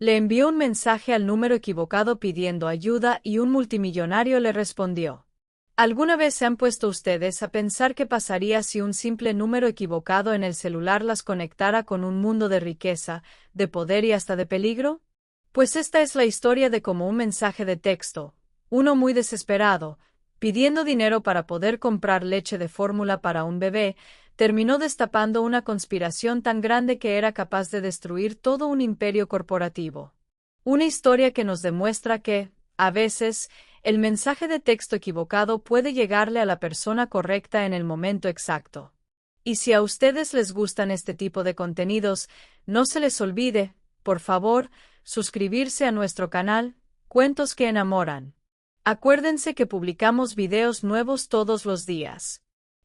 Le envió un mensaje al número equivocado pidiendo ayuda y un multimillonario le respondió. ¿Alguna vez se han puesto ustedes a pensar qué pasaría si un simple número equivocado en el celular las conectara con un mundo de riqueza, de poder y hasta de peligro? Pues esta es la historia de cómo un mensaje de texto, uno muy desesperado, pidiendo dinero para poder comprar leche de fórmula para un bebé, terminó destapando una conspiración tan grande que era capaz de destruir todo un imperio corporativo. Una historia que nos demuestra que, a veces, el mensaje de texto equivocado puede llegarle a la persona correcta en el momento exacto. Y si a ustedes les gustan este tipo de contenidos, no se les olvide, por favor, suscribirse a nuestro canal, Cuentos que Enamoran. Acuérdense que publicamos videos nuevos todos los días.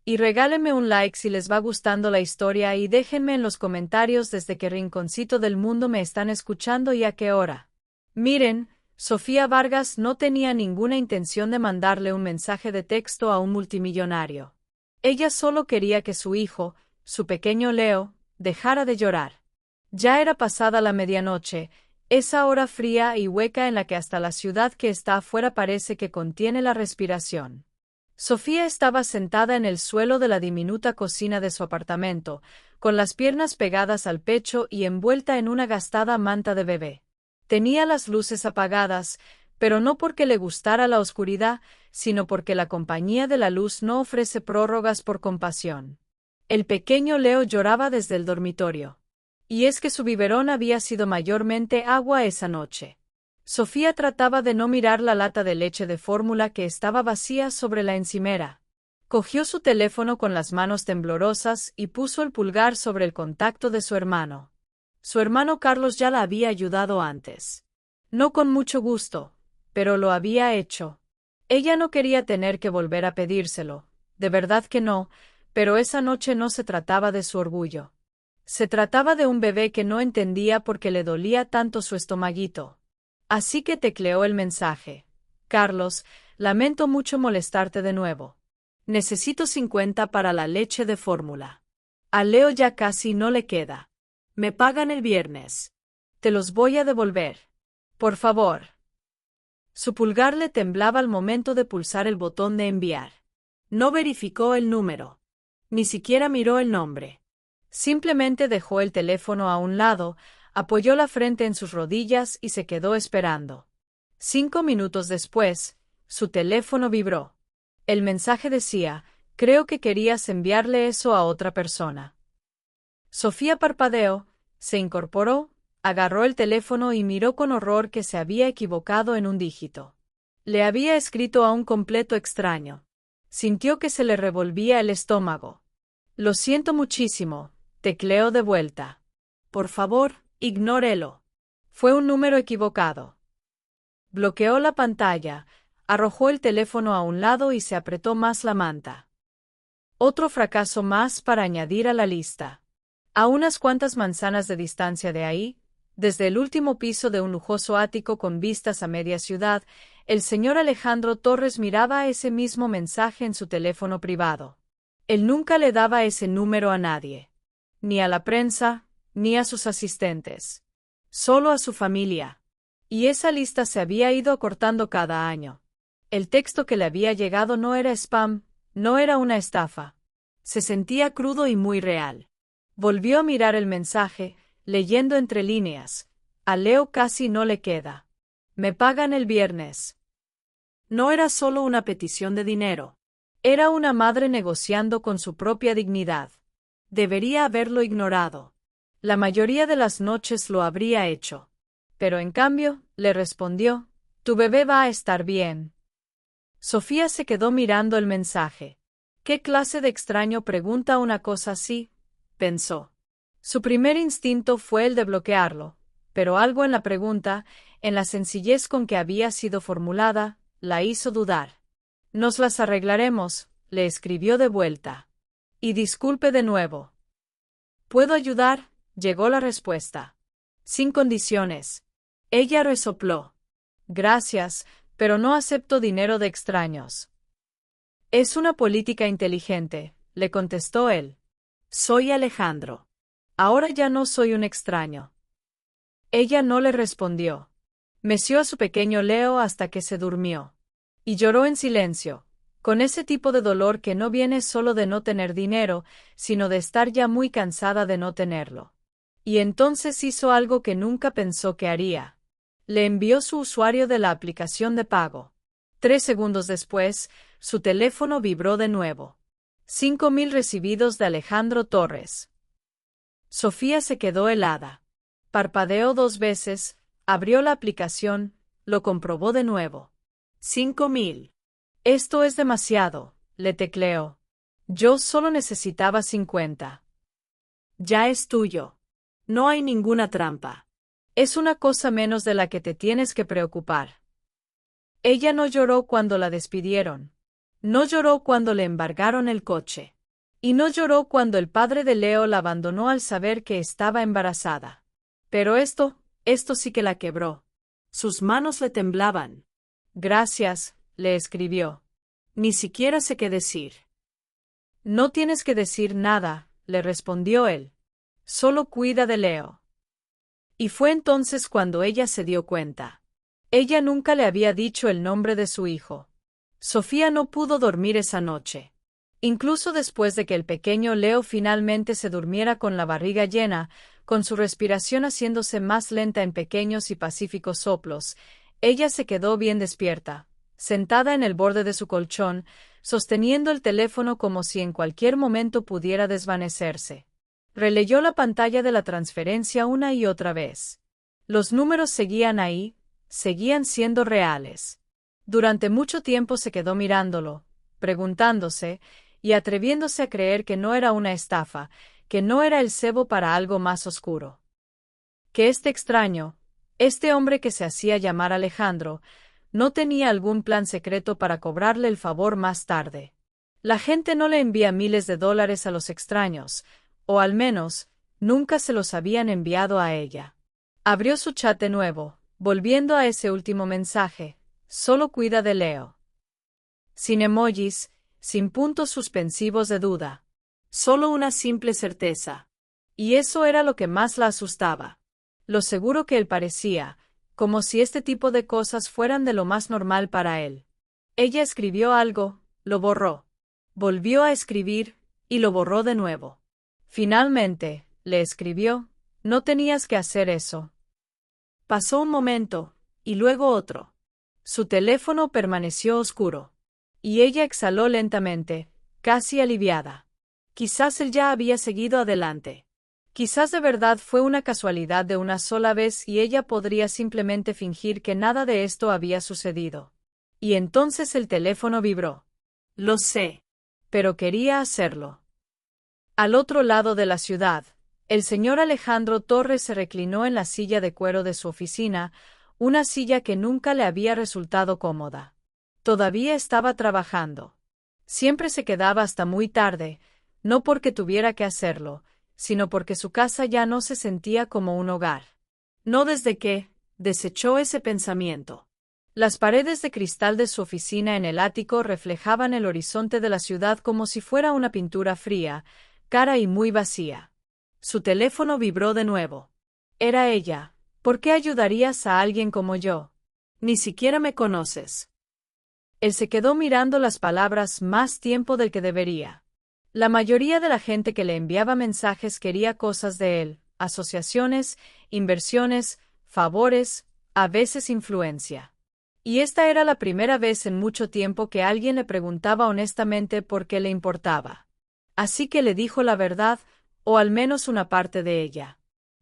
Y regálenme un like si les va gustando la historia y déjenme en los comentarios desde qué rinconcito del mundo me están escuchando y a qué hora. Miren, Sofía Vargas no tenía ninguna intención de mandarle un mensaje de texto a un multimillonario. Ella solo quería que su hijo, su pequeño Leo, dejara de llorar. Ya era pasada la medianoche, esa hora fría y hueca en la que hasta la ciudad que está afuera parece que contiene la respiración. Sofía estaba sentada en el suelo de la diminuta cocina de su apartamento, con las piernas pegadas al pecho y envuelta en una gastada manta de bebé. Tenía las luces apagadas, pero no porque le gustara la oscuridad, sino porque la compañía de la luz no ofrece prórrogas por compasión. El pequeño Leo lloraba desde el dormitorio. Y es que su biberón había sido mayormente agua esa noche. Sofía trataba de no mirar la lata de leche de fórmula que estaba vacía sobre la encimera. Cogió su teléfono con las manos temblorosas y puso el pulgar sobre el contacto de su hermano. Su hermano Carlos ya la había ayudado antes. No con mucho gusto, pero lo había hecho. Ella no quería tener que volver a pedírselo, de verdad que no, pero esa noche no se trataba de su orgullo. Se trataba de un bebé que no entendía por qué le dolía tanto su estomaguito. Así que tecleó el mensaje. Carlos, lamento mucho molestarte de nuevo. Necesito 50 para la leche de fórmula. A Leo ya casi no le queda. Me pagan el viernes. Te los voy a devolver. Por favor. Su pulgar le temblaba al momento de pulsar el botón de enviar. No verificó el número. Ni siquiera miró el nombre. Simplemente dejó el teléfono a un lado, apoyó la frente en sus rodillas y se quedó esperando. 5 minutos después, su teléfono vibró. El mensaje decía, creo que querías enviarle eso a otra persona. Sofía parpadeó, se incorporó, agarró el teléfono y miró con horror que se había equivocado en un dígito. Le había escrito a un completo extraño. Sintió que se le revolvía el estómago. Lo siento muchísimo, tecleó de vuelta. Por favor, ignórelo. Fue un número equivocado. Bloqueó la pantalla, arrojó el teléfono a un lado y se apretó más la manta. Otro fracaso más para añadir a la lista. A unas cuantas manzanas de distancia de ahí, desde el último piso de un lujoso ático con vistas a media ciudad, el señor Alejandro Torres miraba ese mismo mensaje en su teléfono privado. Él nunca le daba ese número a nadie. Ni a la prensa, ni a sus asistentes. Solo a su familia. Y esa lista se había ido acortando cada año. El texto que le había llegado no era spam, no era una estafa. Se sentía crudo y muy real. Volvió a mirar el mensaje, leyendo entre líneas. A Leo casi no le queda. Me pagan el viernes. No era solo una petición de dinero. Era una madre negociando con su propia dignidad. Debería haberlo ignorado. La mayoría de las noches lo habría hecho. Pero en cambio, le respondió, tu bebé va a estar bien. Sofía se quedó mirando el mensaje. ¿Qué clase de extraño pregunta una cosa así?, pensó. Su primer instinto fue el de bloquearlo, pero algo en la pregunta, en la sencillez con que había sido formulada, la hizo dudar. Nos las arreglaremos, le escribió de vuelta. Y disculpe de nuevo. ¿Puedo ayudar?, llegó la respuesta. Sin condiciones. Ella resopló. Gracias, pero no acepto dinero de extraños. Es una política inteligente, le contestó él. Soy Alejandro. Ahora ya no soy un extraño. Ella no le respondió. Meció a su pequeño Leo hasta que se durmió. Y lloró en silencio, con ese tipo de dolor que no viene solo de no tener dinero, sino de estar ya muy cansada de no tenerlo. Y entonces hizo algo que nunca pensó que haría. Le envió su usuario de la aplicación de pago. 3 segundos después, su teléfono vibró de nuevo. 5.000 recibidos de Alejandro Torres. Sofía se quedó helada. Parpadeó 2 veces, abrió la aplicación, lo comprobó de nuevo. 5.000. Esto es demasiado, le tecleó. Yo solo necesitaba 50. Ya es tuyo. No hay ninguna trampa. Es una cosa menos de la que te tienes que preocupar. Ella no lloró cuando la despidieron. No lloró cuando le embargaron el coche. Y no lloró cuando el padre de Leo la abandonó al saber que estaba embarazada. Pero esto sí que la quebró. Sus manos le temblaban. Gracias, le escribió. Ni siquiera sé qué decir. No tienes que decir nada, le respondió él. Solo cuida de Leo. Y fue entonces cuando ella se dio cuenta. Ella nunca le había dicho el nombre de su hijo. Sofía no pudo dormir esa noche. Incluso después de que el pequeño Leo finalmente se durmiera con la barriga llena, con su respiración haciéndose más lenta en pequeños y pacíficos soplos, ella se quedó bien despierta, sentada en el borde de su colchón, sosteniendo el teléfono como si en cualquier momento pudiera desvanecerse. Releyó la pantalla de la transferencia una y otra vez. Los números seguían ahí, seguían siendo reales. Durante mucho tiempo se quedó mirándolo, preguntándose, y atreviéndose a creer que no era una estafa, que no era el cebo para algo más oscuro. Que este extraño, este hombre que se hacía llamar Alejandro, no tenía algún plan secreto para cobrarle el favor más tarde. La gente no le envía miles de dólares a los extraños, o al menos, nunca se los habían enviado a ella. Abrió su chat de nuevo, volviendo a ese último mensaje: solo cuida de Leo. Sin emojis, sin puntos suspensivos de duda. Solo una simple certeza. Y eso era lo que más la asustaba. Lo seguro que él parecía, como si este tipo de cosas fueran de lo más normal para él. Ella escribió algo, lo borró. Volvió a escribir, y lo borró de nuevo. Finalmente, le escribió: no tenías que hacer eso. Pasó un momento, y luego otro. Su teléfono permaneció oscuro. Y ella exhaló lentamente, casi aliviada. Quizás él ya había seguido adelante. Quizás de verdad fue una casualidad de una sola vez y ella podría simplemente fingir que nada de esto había sucedido. Y entonces el teléfono vibró. Lo sé. Pero quería hacerlo. Al otro lado de la ciudad, el señor Alejandro Torres se reclinó en la silla de cuero de su oficina, una silla que nunca le había resultado cómoda. Todavía estaba trabajando. Siempre se quedaba hasta muy tarde, no porque tuviera que hacerlo, sino porque su casa ya no se sentía como un hogar. No desde que desechó ese pensamiento. Las paredes de cristal de su oficina en el ático reflejaban el horizonte de la ciudad como si fuera una pintura fría, cara y muy vacía. Su teléfono vibró de nuevo. Era ella. ¿Por qué ayudarías a alguien como yo? Ni siquiera me conoces. Él se quedó mirando las palabras más tiempo del que debería. La mayoría de la gente que le enviaba mensajes quería cosas de él: asociaciones, inversiones, favores, a veces influencia. Y esta era la primera vez en mucho tiempo que alguien le preguntaba honestamente por qué le importaba. Así que le dijo la verdad, o al menos una parte de ella.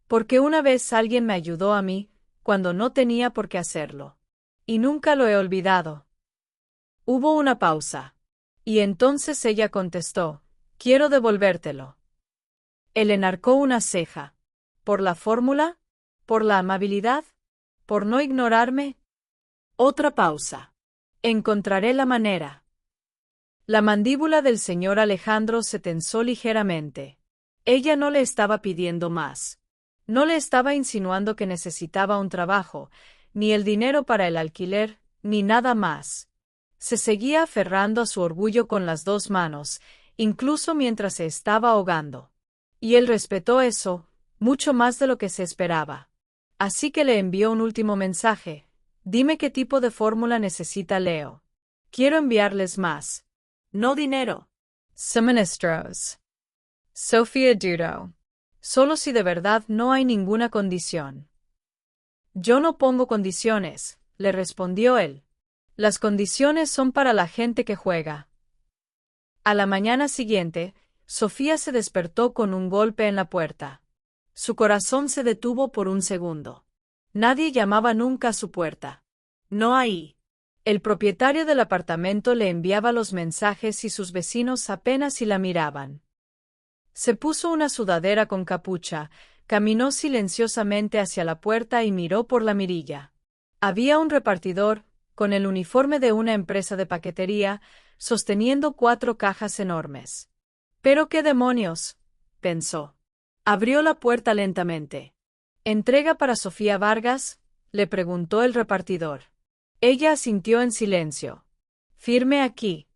Porque una vez alguien me ayudó a mí, cuando no tenía por qué hacerlo. Y nunca lo he olvidado. Hubo una pausa. Y entonces ella contestó: quiero devolvértelo. Él enarcó una ceja. ¿Por la fórmula? ¿Por la amabilidad? ¿Por no ignorarme? Otra pausa. Encontraré la manera. La mandíbula del señor Alejandro se tensó ligeramente. Ella no le estaba pidiendo más. No le estaba insinuando que necesitaba un trabajo, ni el dinero para el alquiler, ni nada más. Se seguía aferrando a su orgullo con las 2 manos, incluso mientras se estaba ahogando. Y él respetó eso, mucho más de lo que se esperaba. Así que le envió un último mensaje. Dime qué tipo de fórmula necesita Leo. Quiero enviarles más. No dinero. Suministros. Sofía dudó. Solo si de verdad no hay ninguna condición. Yo no pongo condiciones, le respondió él. Las condiciones son para la gente que juega. A la mañana siguiente, Sofía se despertó con un golpe en la puerta. Su corazón se detuvo por un segundo. Nadie llamaba nunca a su puerta. No ahí. El propietario del apartamento le enviaba los mensajes y sus vecinos apenas si la miraban. Se puso una sudadera con capucha, caminó silenciosamente hacia la puerta y miró por la mirilla. Había un repartidor, con el uniforme de una empresa de paquetería, sosteniendo 4 cajas enormes. «¿Pero qué demonios?», pensó. Abrió la puerta lentamente. «¿Entrega para Sofía Vargas?», le preguntó el repartidor. Ella asintió en silencio. «Firme aquí».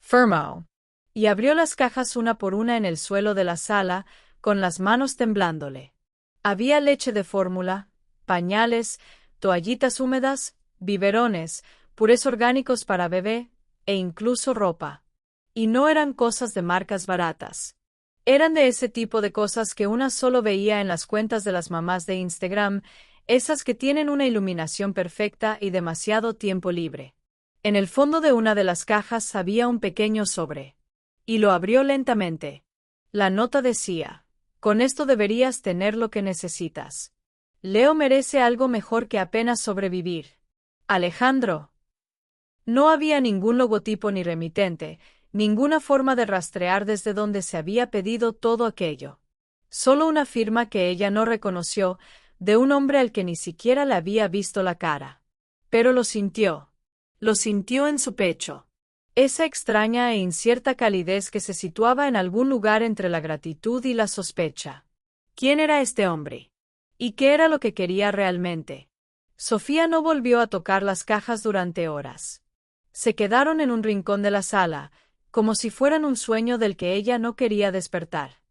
Firmó. Y abrió las cajas una por una en el suelo de la sala, con las manos temblándole. Había leche de fórmula, pañales, toallitas húmedas, biberones, purés orgánicos para bebé, e incluso ropa. Y no eran cosas de marcas baratas. Eran de ese tipo de cosas que una solo veía en las cuentas de las mamás de Instagram, esas que tienen una iluminación perfecta y demasiado tiempo libre. En el fondo de una de las cajas había un pequeño sobre. Y lo abrió lentamente. La nota decía: «Con esto deberías tener lo que necesitas. Leo merece algo mejor que apenas sobrevivir. Alejandro». No había ningún logotipo ni remitente, ninguna forma de rastrear desde donde se había pedido todo aquello. Solo una firma que ella no reconoció, de un hombre al que ni siquiera le había visto la cara. Pero lo sintió. Lo sintió en su pecho. Esa extraña e incierta calidez que se situaba en algún lugar entre la gratitud y la sospecha. ¿Quién era este hombre? ¿Y qué era lo que quería realmente? Sofía no volvió a tocar las cajas durante horas. Se quedaron en un rincón de la sala, como si fueran un sueño del que ella no quería despertar.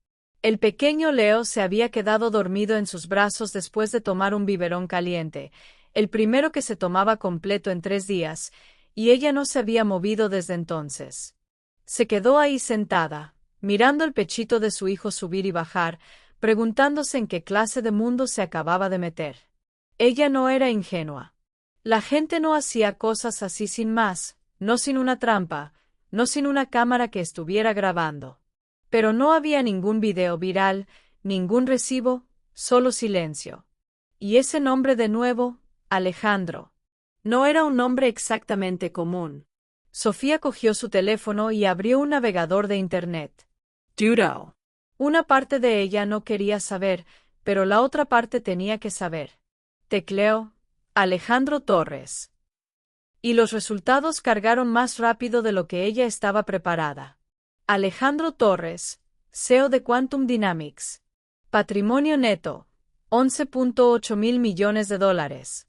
El pequeño Leo se había quedado dormido en sus brazos después de tomar un biberón caliente, el primero que se tomaba completo en 3 días, y ella no se había movido desde entonces. Se quedó ahí sentada, mirando el pechito de su hijo subir y bajar, preguntándose en qué clase de mundo se acababa de meter. Ella no era ingenua. La gente no hacía cosas así sin más, no sin una trampa, no sin una cámara que estuviera grabando. Pero no había ningún video viral, ningún recibo, solo silencio. Y ese nombre de nuevo, Alejandro. No era un nombre exactamente común. Sofía cogió su teléfono y abrió un navegador de Internet. Doodle. Una parte de ella no quería saber, pero la otra parte tenía que saber. Tecleó: Alejandro Torres. Y los resultados cargaron más rápido de lo que ella estaba preparada. Alejandro Torres, CEO de Quantum Dynamics. Patrimonio neto: $11.8 mil millones.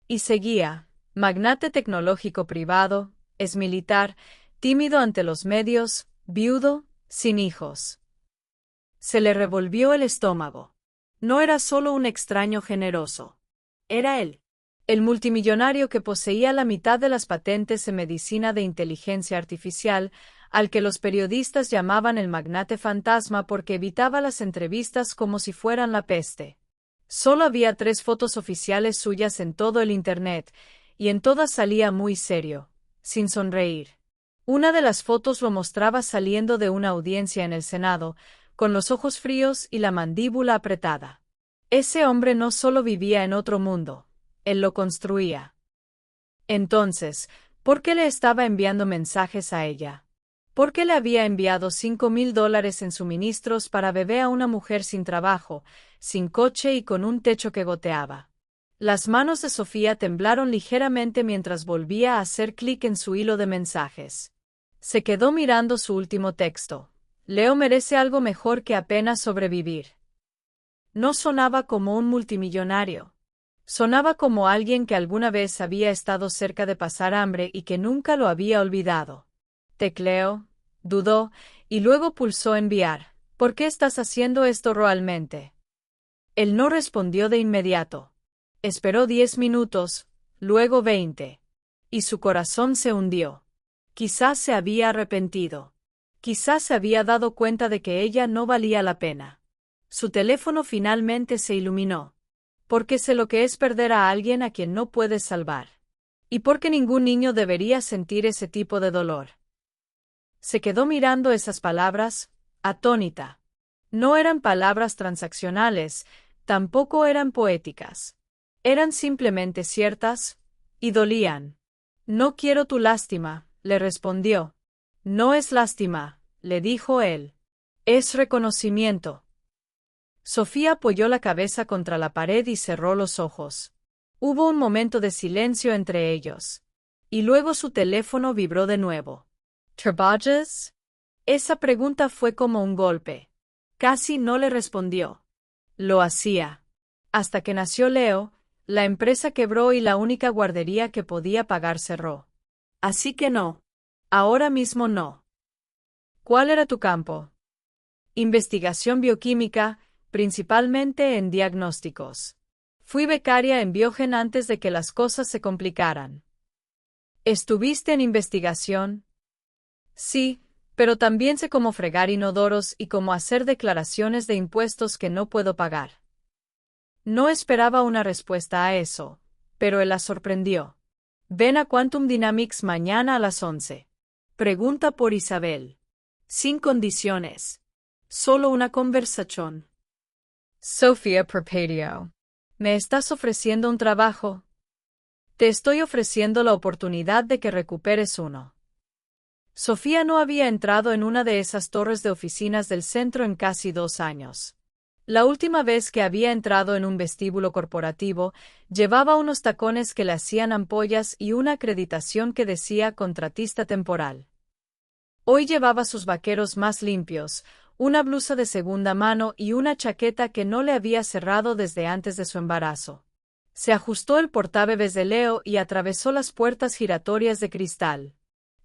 Y seguía: magnate tecnológico privado, es militar, tímido ante los medios, viudo, sin hijos. Se le revolvió el estómago. No era solo un extraño generoso. Era él. El multimillonario que poseía la mitad de las patentes en medicina de inteligencia artificial, al que los periodistas llamaban el magnate fantasma porque evitaba las entrevistas como si fueran la peste. Solo había 3 fotos oficiales suyas en todo el Internet, y en todas salía muy serio, sin sonreír. Una de las fotos lo mostraba saliendo de una audiencia en el Senado, con los ojos fríos y la mandíbula apretada. Ese hombre no solo vivía en otro mundo, él lo construía. Entonces, ¿por qué le estaba enviando mensajes a ella? ¿Por qué le había enviado $5,000 en suministros para bebé a una mujer sin trabajo, sin coche y con un techo que goteaba? Las manos de Sofía temblaron ligeramente mientras volvía a hacer clic en su hilo de mensajes. Se quedó mirando su último texto. Leo merece algo mejor que apenas sobrevivir. No sonaba como un multimillonario. Sonaba como alguien que alguna vez había estado cerca de pasar hambre y que nunca lo había olvidado. Tecleó, dudó, y luego pulsó enviar. ¿Por qué estás haciendo esto realmente? Él no respondió de inmediato. Esperó 10 minutos, luego 20. Y su corazón se hundió. Quizás se había arrepentido. Quizás se había dado cuenta de que ella no valía la pena. Su teléfono finalmente se iluminó. Porque sé lo que es perder a alguien a quien no puedes salvar. Y porque ningún niño debería sentir ese tipo de dolor. Se quedó mirando esas palabras, atónita. No eran palabras transaccionales, tampoco eran poéticas. Eran simplemente ciertas, y dolían. No quiero tu lástima, le respondió. No es lástima, le dijo él. Es reconocimiento. Sofía apoyó la cabeza contra la pared y cerró los ojos. Hubo un momento de silencio entre ellos. Y luego su teléfono vibró de nuevo. ¿Trabajas? Esa pregunta fue como un golpe. Casi no le respondió. Lo hacía. Hasta que nació Leo, la empresa quebró y la única guardería que podía pagar cerró. Así que no. Ahora mismo no. ¿Cuál era tu campo? Investigación bioquímica, principalmente en diagnósticos. Fui becaria en Biogen antes de que las cosas se complicaran. ¿Estuviste en investigación? Sí, pero también sé cómo fregar inodoros y cómo hacer declaraciones de impuestos que no puedo pagar. No esperaba una respuesta a eso, pero él la sorprendió. Ven a Quantum Dynamics mañana a las 11. Pregunta por Isabel. Sin condiciones. Solo una conversación. Sofía Perpedio. ¿Me estás ofreciendo un trabajo? Te estoy ofreciendo la oportunidad de que recuperes uno. Sofía no había entrado en una de esas torres de oficinas del centro en casi 2 años. La última vez que había entrado en un vestíbulo corporativo, llevaba unos tacones que le hacían ampollas y una acreditación que decía contratista temporal. Hoy llevaba sus vaqueros más limpios, una blusa de segunda mano y una chaqueta que no le había cerrado desde antes de su embarazo. Se ajustó el portabebés de Leo y atravesó las puertas giratorias de cristal.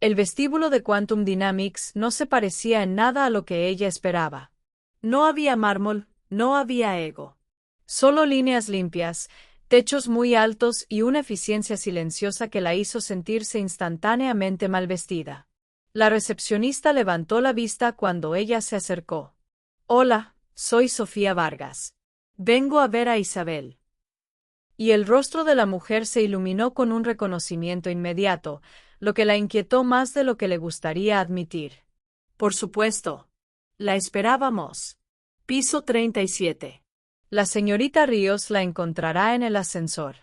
El vestíbulo de Quantum Dynamics no se parecía en nada a lo que ella esperaba. No había mármol, no había ego. Solo líneas limpias, techos muy altos y una eficiencia silenciosa que la hizo sentirse instantáneamente mal vestida. La recepcionista levantó la vista cuando ella se acercó. Hola, soy Sofía Vargas. Vengo a ver a Isabel. Y el rostro de la mujer se iluminó con un reconocimiento inmediato, lo que la inquietó más de lo que le gustaría admitir. Por supuesto. La esperábamos. Piso 37. La señorita Ríos la encontrará en el ascensor.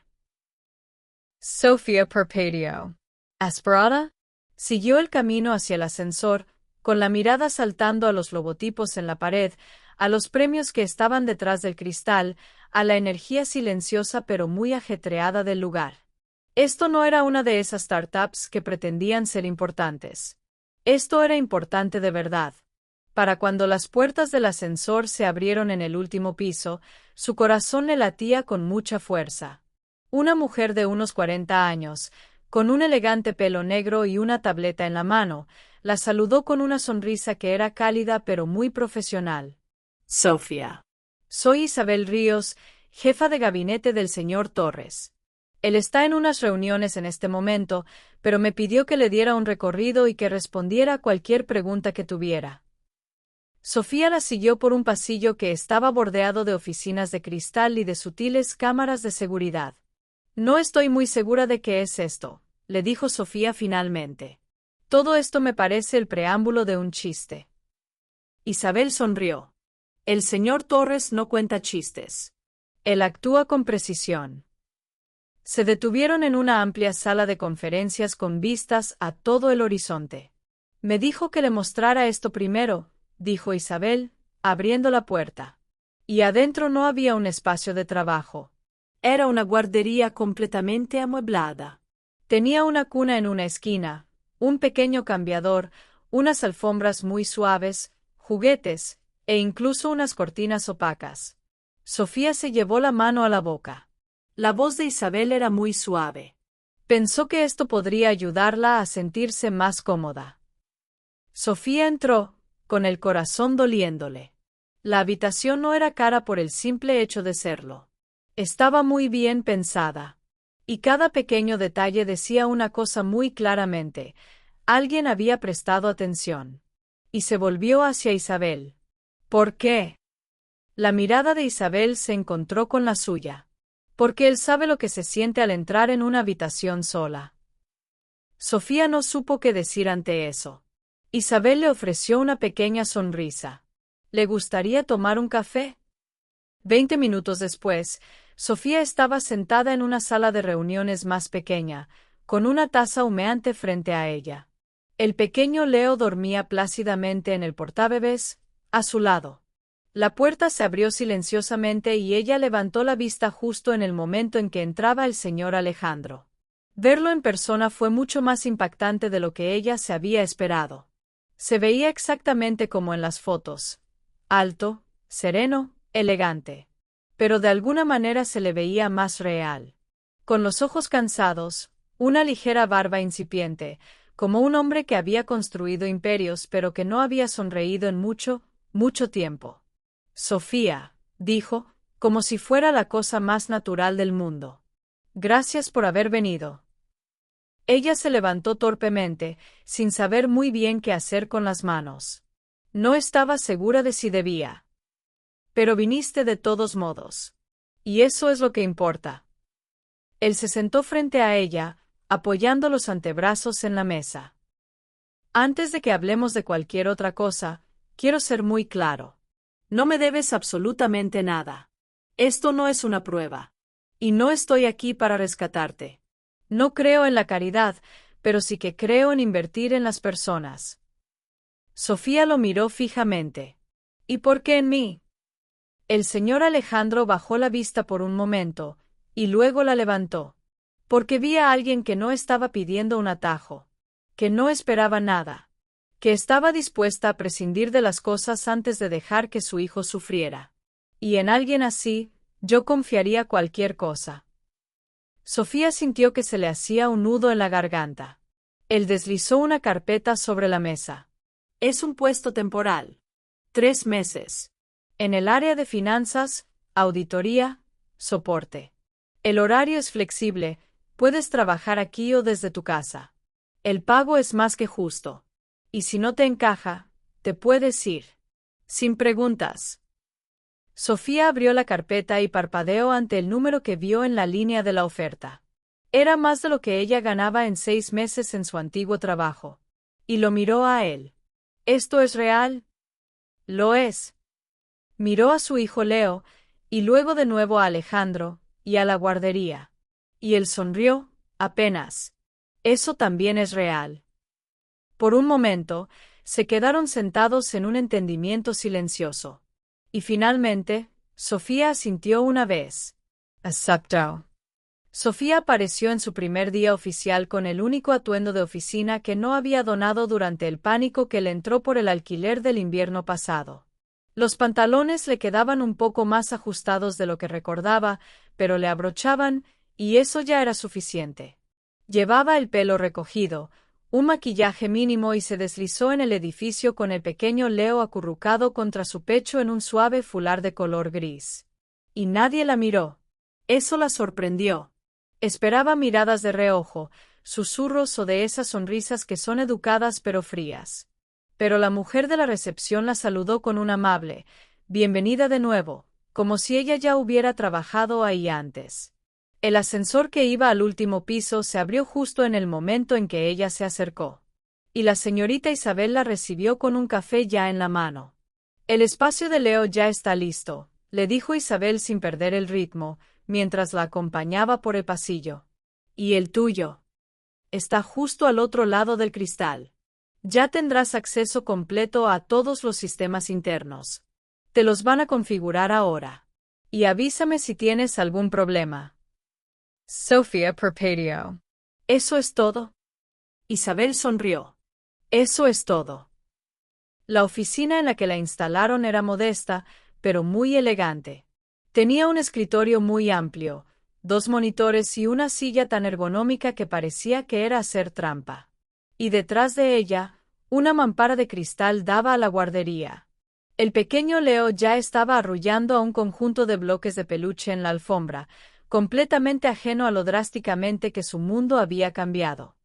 Sofía Perpedio. ¿Asperada? Siguió el camino hacia el ascensor, con la mirada saltando a los logotipos en la pared, a los premios que estaban detrás del cristal, a la energía silenciosa pero muy ajetreada del lugar. Esto no era una de esas startups que pretendían ser importantes. Esto era importante de verdad. Para cuando las puertas del ascensor se abrieron en el último piso, su corazón le latía con mucha fuerza. Una mujer de unos 40 años, con un elegante pelo negro y una tableta en la mano, la saludó con una sonrisa que era cálida pero muy profesional. Sofía. Soy Isabel Ríos, jefa de gabinete del señor Torres. Él está en unas reuniones en este momento, pero me pidió que le diera un recorrido y que respondiera a cualquier pregunta que tuviera. Sofía la siguió por un pasillo que estaba bordeado de oficinas de cristal y de sutiles cámaras de seguridad. No estoy muy segura de qué es esto, le dijo Sofía finalmente. Todo esto me parece el preámbulo de un chiste. Isabel sonrió. El señor Torres no cuenta chistes. Él actúa con precisión. Se detuvieron en una amplia sala de conferencias con vistas a todo el horizonte. Me dijo que le mostrara esto primero, dijo Isabel, abriendo la puerta. Y adentro no había un espacio de trabajo. Era una guardería completamente amueblada. Tenía una cuna en una esquina, un pequeño cambiador, unas alfombras muy suaves, juguetes, e incluso unas cortinas opacas. Sofía se llevó la mano a la boca. La voz de Isabel era muy suave. Pensó que esto podría ayudarla a sentirse más cómoda. Sofía entró, con el corazón doliéndole. La habitación no era cara por el simple hecho de serlo. Estaba muy bien pensada. Y cada pequeño detalle decía una cosa muy claramente. Alguien había prestado atención. Y se volvió hacia Isabel. ¿Por qué? La mirada de Isabel se encontró con la suya. Porque él sabe lo que se siente al entrar en una habitación sola. Sofía no supo qué decir ante eso. Isabel le ofreció una pequeña sonrisa. ¿Le gustaría tomar un café? 20 minutos después, Sofía estaba sentada en una sala de reuniones más pequeña, con una taza humeante frente a ella. El pequeño Leo dormía plácidamente en el portabebés, a su lado. La puerta se abrió silenciosamente y ella levantó la vista justo en el momento en que entraba el señor Alejandro. Verlo en persona fue mucho más impactante de lo que ella se había esperado. Se veía exactamente como en las fotos. Alto, sereno, elegante. Pero de alguna manera se le veía más real. Con los ojos cansados, una ligera barba incipiente, como un hombre que había construido imperios pero que no había sonreído en mucho, mucho tiempo. Sofía, dijo, como si fuera la cosa más natural del mundo. Gracias por haber venido. Ella se levantó torpemente, sin saber muy bien qué hacer con las manos. No estaba segura de si debía. Pero viniste de todos modos. Y eso es lo que importa. Él se sentó frente a ella, apoyando los antebrazos en la mesa. Antes de que hablemos de cualquier otra cosa, quiero ser muy claro. No me debes absolutamente nada. Esto no es una prueba. Y no estoy aquí para rescatarte. No creo en la caridad, pero sí que creo en invertir en las personas. Sofía lo miró fijamente. ¿Y por qué en mí? El señor Alejandro bajó la vista por un momento, y luego la levantó. Porque vi a alguien que no estaba pidiendo un atajo. Que no esperaba nada. Que estaba dispuesta a prescindir de las cosas antes de dejar que su hijo sufriera. Y en alguien así, yo confiaría cualquier cosa. Sofía sintió que se le hacía un nudo en la garganta. Él deslizó una carpeta sobre la mesa. Es un puesto temporal. 3 meses. En el área de finanzas, auditoría, soporte. El horario es flexible, puedes trabajar aquí o desde tu casa. El pago es más que justo. Y si no te encaja, te puedes ir. Sin preguntas. Sofía abrió la carpeta y parpadeó ante el número que vio en la línea de la oferta. Era más de lo que ella ganaba en 6 meses en su antiguo trabajo. Y lo miró a él. ¿Esto es real? Lo es. Miró a su hijo Leo, y luego de nuevo a Alejandro, y a la guardería. Y él sonrió, apenas. Eso también es real. Por un momento, se quedaron sentados en un entendimiento silencioso. Y finalmente, Sofía asintió una vez. Acepto. Sofía apareció en su primer día oficial con el único atuendo de oficina que no había donado durante el pánico que le entró por el alquiler del invierno pasado. Los pantalones le quedaban un poco más ajustados de lo que recordaba, pero le abrochaban, y eso ya era suficiente. Llevaba el pelo recogido, un maquillaje mínimo y se deslizó en el edificio con el pequeño Leo acurrucado contra su pecho en un suave fular de color gris. Y nadie la miró. Eso la sorprendió. Esperaba miradas de reojo, susurros o de esas sonrisas que son educadas pero frías. Pero la mujer de la recepción la saludó con un amable «Bienvenida de nuevo», como si ella ya hubiera trabajado ahí antes. El ascensor que iba al último piso se abrió justo en el momento en que ella se acercó. Y la señorita Isabel la recibió con un café ya en la mano. «El espacio de Leo ya está listo», le dijo Isabel sin perder el ritmo, mientras la acompañaba por el pasillo. «¿Y el tuyo? Está justo al otro lado del cristal. Ya tendrás acceso completo a todos los sistemas internos. Te los van a configurar ahora. Y avísame si tienes algún problema». Sofía parpadeó. «¿Eso es todo?» Isabel sonrió. «Eso es todo». La oficina en la que la instalaron era modesta, pero muy elegante. Tenía un escritorio muy amplio, 2 monitores y una silla tan ergonómica que parecía que era hacer trampa. Y detrás de ella, una mampara de cristal daba a la guardería. El pequeño Leo ya estaba arrullando a un conjunto de bloques de peluche en la alfombra, completamente ajeno a lo drásticamente que su mundo había cambiado.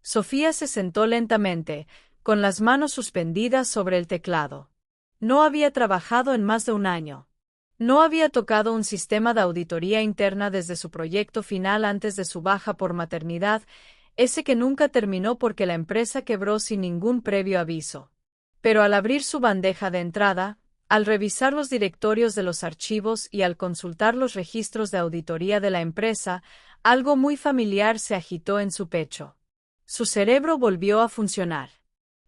Sofía se sentó lentamente, con las manos suspendidas sobre el teclado. No había trabajado en más de un año. No había tocado un sistema de auditoría interna desde su proyecto final antes de su baja por maternidad, ese que nunca terminó porque la empresa quebró sin ningún previo aviso. Pero al abrir su bandeja de entrada, al revisar los directorios de los archivos y al consultar los registros de auditoría de la empresa, algo muy familiar se agitó en su pecho. Su cerebro volvió a funcionar.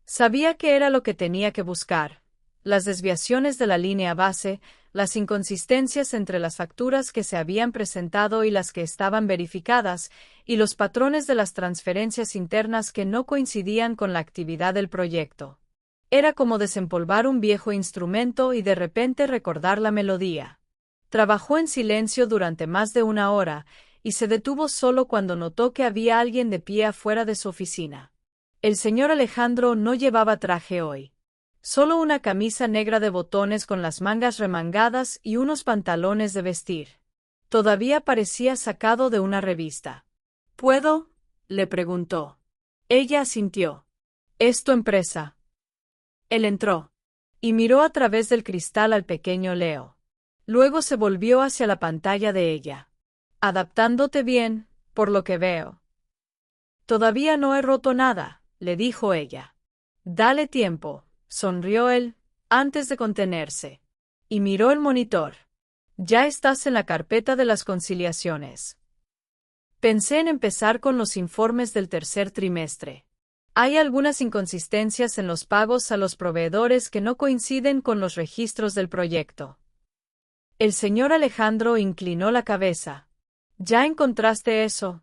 Sabía que era lo que tenía que buscar: las desviaciones de la línea base, las inconsistencias entre las facturas que se habían presentado y las que estaban verificadas, y los patrones de las transferencias internas que no coincidían con la actividad del proyecto. Era como desempolvar un viejo instrumento y de repente recordar la melodía. Trabajó en silencio durante más de una hora, y se detuvo solo cuando notó que había alguien de pie afuera de su oficina. El señor Alejandro no llevaba traje hoy. Solo una camisa negra de botones con las mangas remangadas y unos pantalones de vestir. Todavía parecía sacado de una revista. ¿Puedo?, le preguntó. Ella asintió. ¿Es tu empresa? Él entró y miró a través del cristal al pequeño Leo. Luego se volvió hacia la pantalla de ella. Adaptándote bien, por lo que veo. Todavía no he roto nada, le dijo ella. Dale tiempo, sonrió él, antes de contenerse. Y miró el monitor. Ya estás en la carpeta de las conciliaciones. Pensé en empezar con los informes del tercer trimestre. Hay algunas inconsistencias en los pagos a los proveedores que no coinciden con los registros del proyecto. El señor Alejandro inclinó la cabeza. ¿Ya encontraste eso?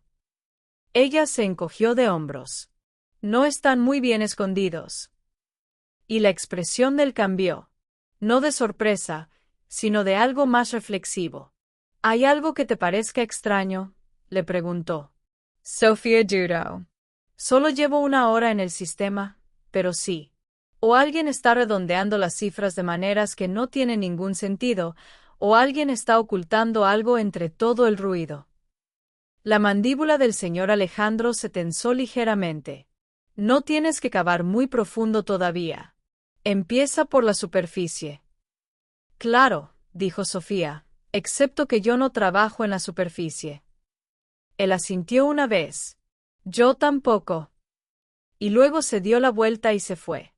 Ella se encogió de hombros. No están muy bien escondidos. Y la expresión del cambió. No de sorpresa, sino de algo más reflexivo. ¿Hay algo que te parezca extraño?, le preguntó. Sofía dudó. Solo llevo una hora en el sistema, pero sí. O alguien está redondeando las cifras de maneras que no tienen ningún sentido, o alguien está ocultando algo entre todo el ruido. La mandíbula del señor Alejandro se tensó ligeramente. No tienes que cavar muy profundo todavía. Empieza por la superficie. Claro, dijo Sofía, excepto que yo no trabajo en la superficie. Él asintió una vez. Yo tampoco. Y luego se dio la vuelta y se fue.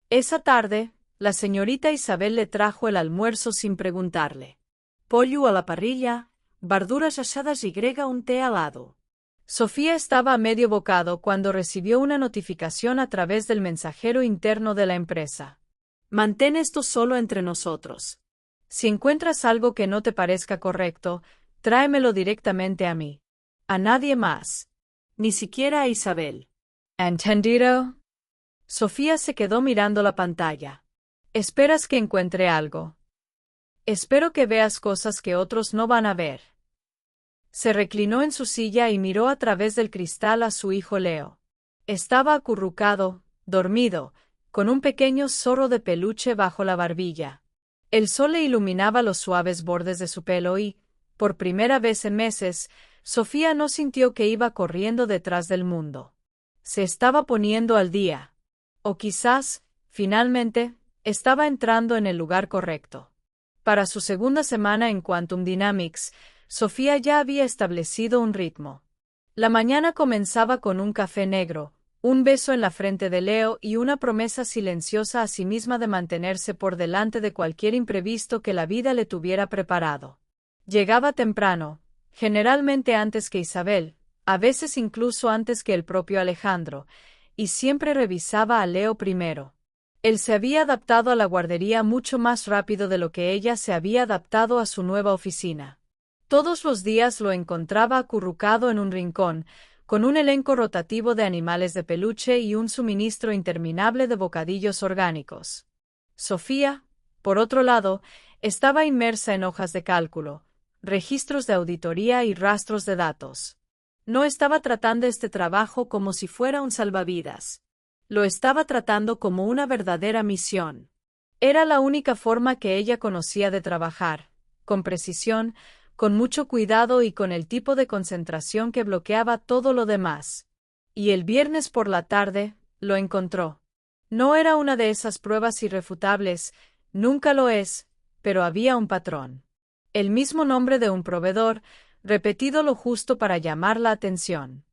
Esa tarde, la señorita Isabel le trajo el almuerzo sin preguntarle. Pollo a la parrilla, verduras asadas y un té helado. Sofía estaba a medio bocado cuando recibió una notificación a través del mensajero interno de la empresa. Mantén esto solo entre nosotros. Si encuentras algo que no te parezca correcto, tráemelo directamente a mí. A nadie más. Ni siquiera a Isabel. ¿Entendido? Sofía se quedó mirando la pantalla. ¿Esperas que encuentre algo? Espero que veas cosas que otros no van a ver. Se reclinó en su silla y miró a través del cristal a su hijo Leo. Estaba acurrucado, dormido, con un pequeño zorro de peluche bajo la barbilla. El sol le iluminaba los suaves bordes de su pelo y, por primera vez en meses, Sofía no sintió que iba corriendo detrás del mundo. Se estaba poniendo al día. O quizás, finalmente, estaba entrando en el lugar correcto. Para su segunda semana en Quantum Dynamics, Sofía ya había establecido un ritmo. La mañana comenzaba con un café negro, un beso en la frente de Leo y una promesa silenciosa a sí misma de mantenerse por delante de cualquier imprevisto que la vida le tuviera preparado. Llegaba temprano, generalmente antes que Isabel, a veces incluso antes que el propio Alejandro, y siempre revisaba a Leo primero. Él se había adaptado a la guardería mucho más rápido de lo que ella se había adaptado a su nueva oficina. Todos los días lo encontraba acurrucado en un rincón, con un elenco rotativo de animales de peluche y un suministro interminable de bocadillos orgánicos. Sofía, por otro lado, estaba inmersa en hojas de cálculo, registros de auditoría y rastros de datos. No estaba tratando este trabajo como si fuera un salvavidas. Lo estaba tratando como una verdadera misión. Era la única forma que ella conocía de trabajar, con precisión, con mucho cuidado y con el tipo de concentración que bloqueaba todo lo demás. Y el viernes por la tarde, lo encontró. No era una de esas pruebas irrefutables, nunca lo es, pero había un patrón. El mismo nombre de un proveedor, repetido lo justo para llamar la atención.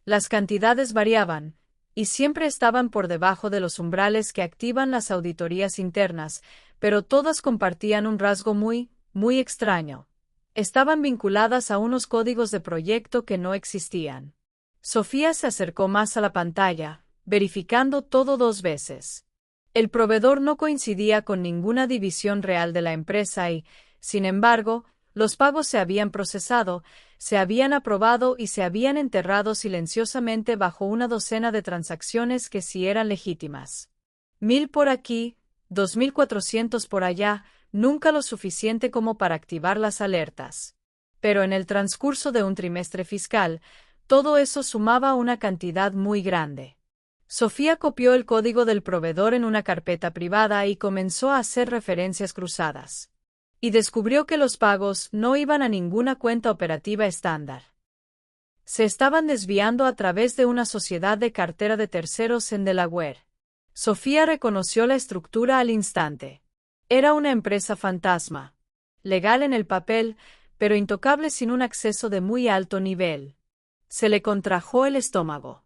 Las cantidades variaban, y siempre estaban por debajo de los umbrales que activan las auditorías internas, pero todas compartían un rasgo muy extraño. Estaban vinculadas a unos códigos de proyecto que no existían. Sofía se acercó más a la pantalla, verificando todo 2 veces. El proveedor no coincidía con ninguna división real de la empresa y, sin embargo, los pagos se habían procesado, se habían aprobado y se habían enterrado silenciosamente bajo una docena de transacciones que sí eran legítimas. 1000 por aquí, 2400 por allá, nunca lo suficiente como para activar las alertas. Pero en el transcurso de un trimestre fiscal, todo eso sumaba una cantidad muy grande. Sofía copió el código del proveedor en una carpeta privada y comenzó a hacer referencias cruzadas. Y descubrió que los pagos no iban a ninguna cuenta operativa estándar. Se estaban desviando a través de una sociedad de cartera de terceros en Delaware. Sofía reconoció la estructura al instante. Era una empresa fantasma. Legal en el papel, pero intocable sin un acceso de muy alto nivel. Se le contrajo el estómago.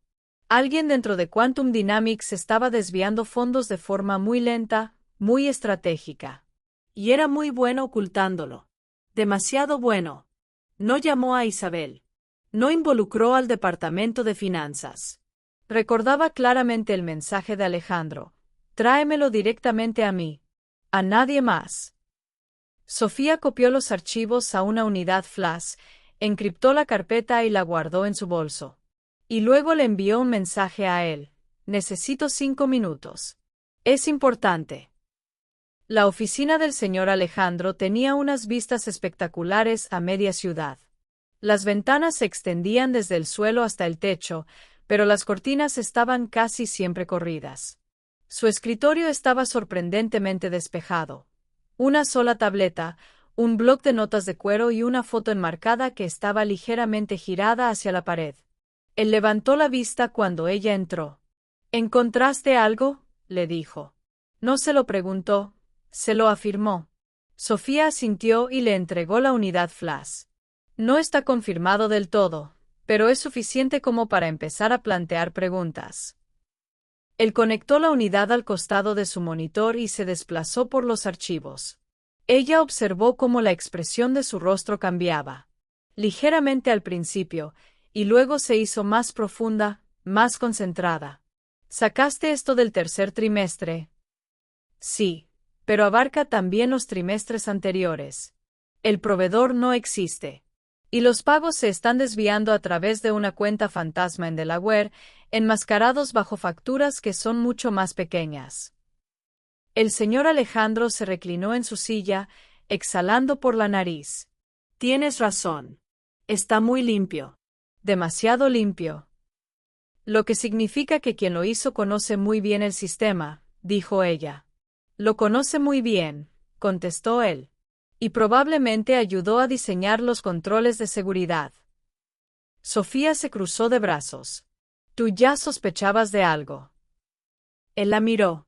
Alguien dentro de Quantum Dynamics estaba desviando fondos de forma muy lenta, muy estratégica. Y era muy bueno ocultándolo. Demasiado bueno. No llamó a Isabel. No involucró al departamento de finanzas. Recordaba claramente el mensaje de Alejandro. Tráemelo directamente a mí. A nadie más. Sofía copió los archivos a una unidad flash, encriptó la carpeta y la guardó en su bolso. Y luego le envió un mensaje a él. Necesito 5 minutos. Es importante. La oficina del señor Alejandro tenía unas vistas espectaculares a media ciudad. Las ventanas se extendían desde el suelo hasta el techo, pero las cortinas estaban casi siempre corridas. Su escritorio estaba sorprendentemente despejado. Una sola tableta, un bloc de notas de cuero y una foto enmarcada que estaba ligeramente girada hacia la pared. Él levantó la vista cuando ella entró. ¿Encontraste algo?, le dijo. No se lo preguntó, se lo afirmó. Sofía asintió y le entregó la unidad flash. No está confirmado del todo, pero es suficiente como para empezar a plantear preguntas. Él conectó la unidad al costado de su monitor y se desplazó por los archivos. Ella observó cómo la expresión de su rostro cambiaba. Ligeramente al principio, y luego se hizo más profunda, más concentrada. ¿Sacaste esto del tercer trimestre? Sí, pero abarca también los trimestres anteriores. El proveedor no existe. Y los pagos se están desviando a través de una cuenta fantasma en Delaware, enmascarados bajo facturas que son mucho más pequeñas. El señor Alejandro se reclinó en su silla, exhalando por la nariz. Tienes razón. Está muy limpio. Demasiado limpio. Lo que significa que quien lo hizo conoce muy bien el sistema, dijo ella. Lo conoce muy bien, contestó él. Y probablemente ayudó a diseñar los controles de seguridad. Sofía se cruzó de brazos. Tú ya sospechabas de algo. Él la miró.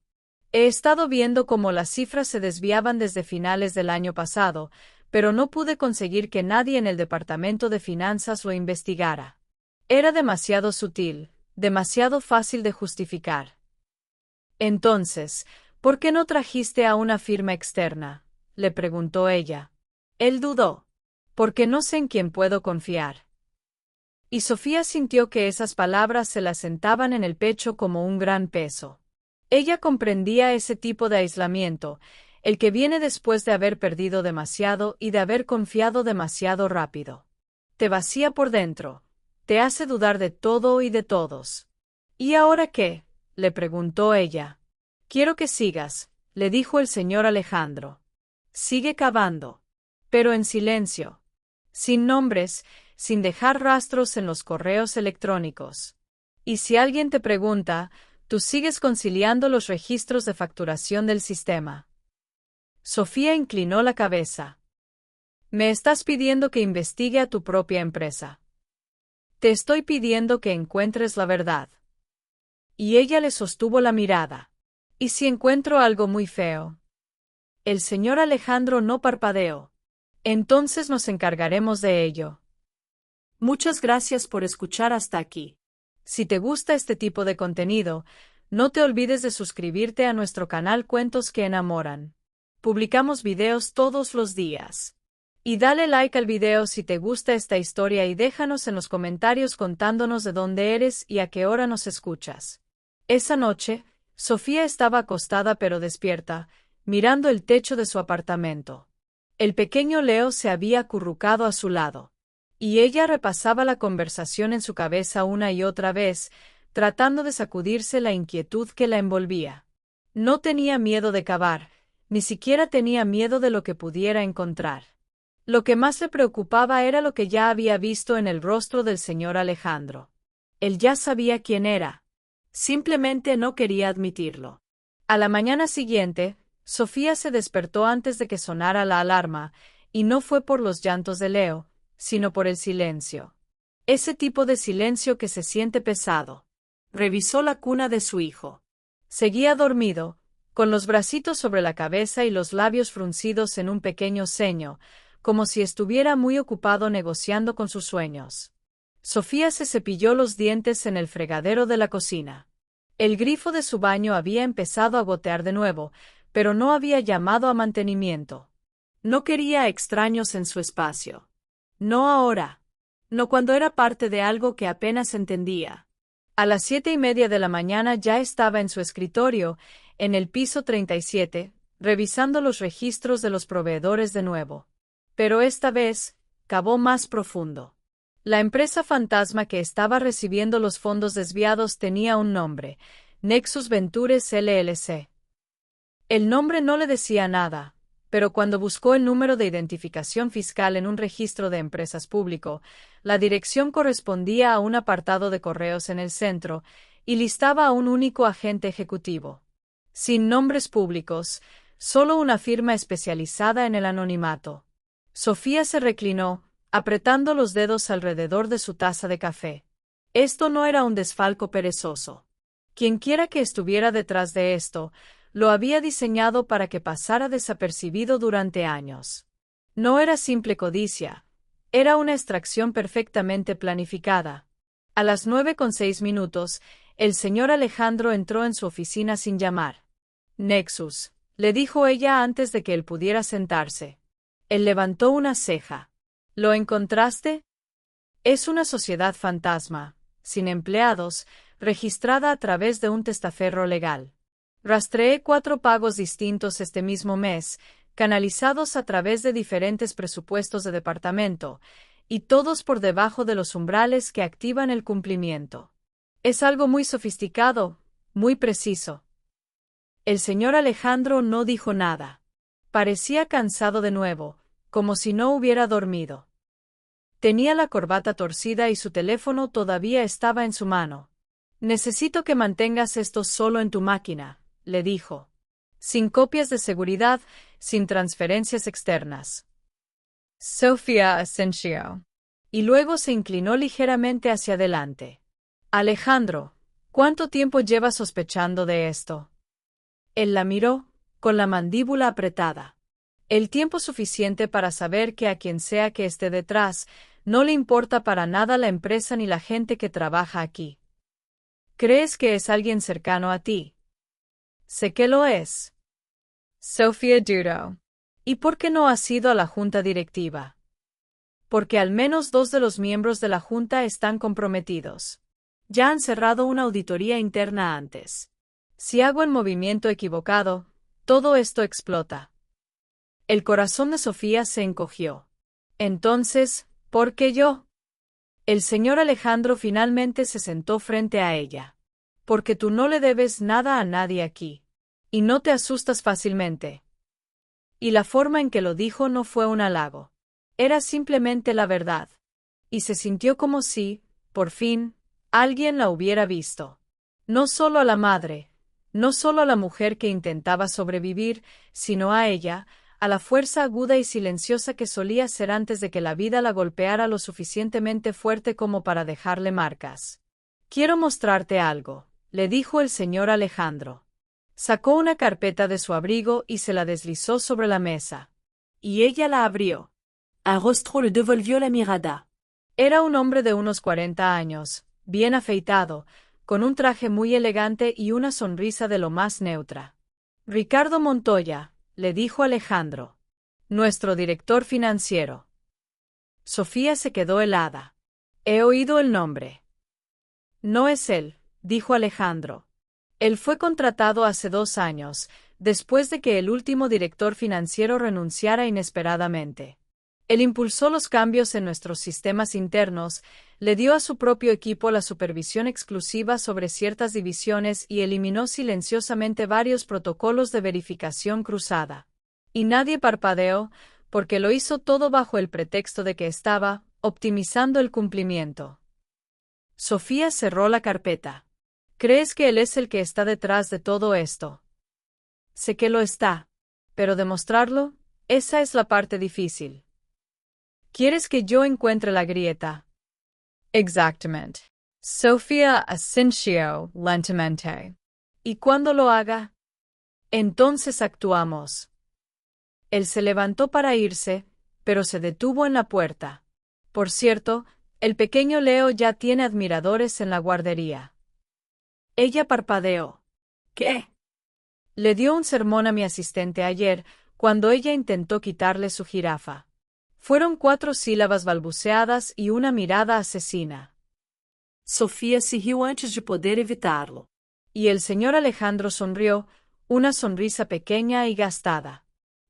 He estado viendo cómo las cifras se desviaban desde finales del año pasado, pero no pude conseguir que nadie en el departamento de finanzas lo investigara. Era demasiado sutil, demasiado fácil de justificar. Entonces, ¿por qué no trajiste a una firma externa?, le preguntó ella. Él dudó. Porque no sé en quién puedo confiar. Y Sofía sintió que esas palabras se la sentaban en el pecho como un gran peso. Ella comprendía ese tipo de aislamiento, el que viene después de haber perdido demasiado y de haber confiado demasiado rápido. Te vacía por dentro, te hace dudar de todo y de todos. ¿Y ahora qué?, le preguntó ella. Quiero que sigas, le dijo el señor Alejandro. Sigue cavando. Pero en silencio. Sin nombres, sin dejar rastros en los correos electrónicos. Y si alguien te pregunta, tú sigues conciliando los registros de facturación del sistema. Sofía inclinó la cabeza. Me estás pidiendo que investigue a tu propia empresa. Te estoy pidiendo que encuentres la verdad. Y ella le sostuvo la mirada. ¿Y si encuentro algo muy feo? El señor Alejandro no parpadeó. Entonces nos encargaremos de ello. Muchas gracias por escuchar hasta aquí. Si te gusta este tipo de contenido, no te olvides de suscribirte a nuestro canal Cuentos que Enamoran. Publicamos videos todos los días. Y dale like al video si te gusta esta historia y déjanos en los comentarios contándonos de dónde eres y a qué hora nos escuchas. Esa noche, Sofía estaba acostada pero despierta, mirando el techo de su apartamento. El pequeño Leo se había acurrucado a su lado. Y ella repasaba la conversación en su cabeza una y otra vez, tratando de sacudirse la inquietud que la envolvía. No tenía miedo de cavar, ni siquiera tenía miedo de lo que pudiera encontrar. Lo que más le preocupaba era lo que ya había visto en el rostro del señor Alejandro. Él ya sabía quién era. Simplemente no quería admitirlo. A la mañana siguiente, Sofía se despertó antes de que sonara la alarma, y no fue por los llantos de Leo, sino por el silencio. Ese tipo de silencio que se siente pesado. Revisó la cuna de su hijo. Seguía dormido, con los bracitos sobre la cabeza y los labios fruncidos en un pequeño ceño, como si estuviera muy ocupado negociando con sus sueños. Sofía se cepilló los dientes en el fregadero de la cocina. El grifo de su baño había empezado a gotear de nuevo, pero no había llamado a mantenimiento. No quería extraños en su espacio. No ahora. No cuando era parte de algo que apenas entendía. A las 7:30 de la mañana ya estaba en su escritorio, en el piso 37, revisando los registros de los proveedores de nuevo. Pero esta vez, cavó más profundo. La empresa fantasma que estaba recibiendo los fondos desviados tenía un nombre, Nexus Ventures LLC. El nombre no le decía nada, pero cuando buscó el número de identificación fiscal en un registro de empresas público, la dirección correspondía a un apartado de correos en el centro, y listaba a un único agente ejecutivo. Sin nombres públicos, solo una firma especializada en el anonimato. Sofía se reclinó, apretando los dedos alrededor de su taza de café. Esto no era un desfalco perezoso. Quienquiera que estuviera detrás de esto, lo había diseñado para que pasara desapercibido durante años. No era simple codicia, era una extracción perfectamente planificada. A las 9:06, el señor Alejandro entró en su oficina sin llamar. Nexus, le dijo ella antes de que él pudiera sentarse. Él levantó una ceja. ¿Lo encontraste? Es una sociedad fantasma, sin empleados, registrada a través de un testaferro legal. Rastreé 4 pagos distintos este mismo mes, canalizados a través de diferentes presupuestos de departamento, y todos por debajo de los umbrales que activan el cumplimiento. Es algo muy sofisticado, muy preciso. El señor Alejandro no dijo nada. Parecía cansado de nuevo, como si no hubiera dormido. Tenía la corbata torcida y su teléfono todavía estaba en su mano. Necesito que mantengas esto solo en tu máquina, le dijo. Sin copias de seguridad, sin transferencias externas. Sofía Asensio. Y luego se inclinó ligeramente hacia adelante. Alejandro, ¿cuánto tiempo llevas sospechando de esto? Él la miró, con la mandíbula apretada. El tiempo suficiente para saber que a quien sea que esté detrás, no le importa para nada la empresa ni la gente que trabaja aquí. ¿Crees que es alguien cercano a ti? Sé que lo es. Sofía dudó. ¿Y por qué no has ido a la junta directiva? Porque al menos 2 de los miembros de la junta están comprometidos. Ya han cerrado una auditoría interna antes. Si hago el movimiento equivocado, todo esto explota. El corazón de Sofía se encogió. Entonces, ¿por qué yo? El señor Alejandro finalmente se sentó frente a ella. Porque tú no le debes nada a nadie aquí. Y no te asustas fácilmente. Y la forma en que lo dijo no fue un halago. Era simplemente la verdad. Y se sintió como si, por fin, alguien la hubiera visto. No solo a la madre, No solo a la mujer que intentaba sobrevivir, sino a ella, a la fuerza aguda y silenciosa que solía ser antes de que la vida la golpeara lo suficientemente fuerte como para dejarle marcas. «Quiero mostrarte algo», le dijo el señor Alejandro. Sacó una carpeta de su abrigo y se la deslizó sobre la mesa. Y ella la abrió. Un rostro le devolvió la mirada. Era un hombre de unos 40 años, bien afeitado, con un traje muy elegante y una sonrisa de lo más neutra. «Ricardo Montoya», le dijo Alejandro. «Nuestro director financiero». Sofía se quedó helada. «He oído el nombre». «No es él», dijo Alejandro. «Él fue contratado hace 2 años, después de que el último director financiero renunciara inesperadamente. Él impulsó los cambios en nuestros sistemas internos, le dio a su propio equipo la supervisión exclusiva sobre ciertas divisiones y eliminó silenciosamente varios protocolos de verificación cruzada. Y nadie parpadeó, porque lo hizo todo bajo el pretexto de que estaba optimizando el cumplimiento». Sofía cerró la carpeta. «¿Crees que él es el que está detrás de todo esto?» «Sé que lo está. Pero demostrarlo, esa es la parte difícil». «¿Quieres que yo encuentre la grieta?» «Exactamente. Sofía asintió lentamente». «¿Y cuando lo haga?» «Entonces actuamos». Él se levantó para irse, pero se detuvo en la puerta. «Por cierto, el pequeño Leo ya tiene admiradores en la guardería». Ella parpadeó. «¿Qué?» «Le dio un sermón a mi asistente ayer, cuando ella intentó quitarle su jirafa. Fueron 4 sílabas balbuceadas y una mirada asesina». Sofía se riu antes de poder evitarlo. Y el señor Alejandro sonrió, una sonrisa pequeña y gastada.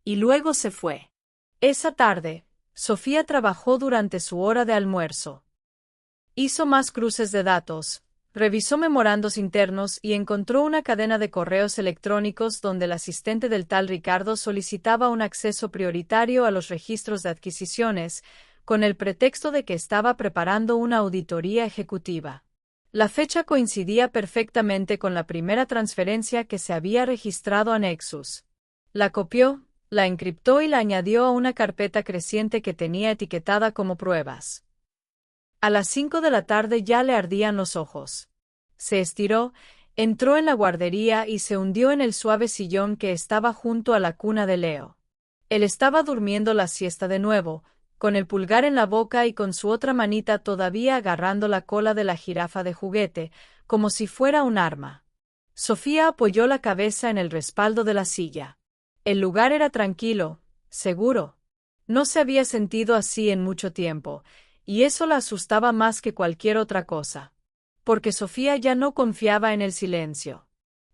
Y luego se fue. Esa tarde, Sofía trabajó durante su hora de almuerzo. Hizo más cruces de datos, revisó memorandos internos y encontró una cadena de correos electrónicos donde el asistente del tal Ricardo solicitaba un acceso prioritario a los registros de adquisiciones, con el pretexto de que estaba preparando una auditoría ejecutiva. La fecha coincidía perfectamente con la primera transferencia que se había registrado a Nexus. La copió, la encriptó y la añadió a una carpeta creciente que tenía etiquetada como pruebas. A las 5 de la tarde ya le ardían los ojos. Se estiró, entró en la guardería y se hundió en el suave sillón que estaba junto a la cuna de Leo. Él estaba durmiendo la siesta de nuevo, con el pulgar en la boca y con su otra manita todavía agarrando la cola de la jirafa de juguete, como si fuera un arma. Sofía apoyó la cabeza en el respaldo de la silla. El lugar era tranquilo, seguro. No se había sentido así en mucho tiempo, y eso la asustaba más que cualquier otra cosa. Porque Sofía ya no confiaba en el silencio.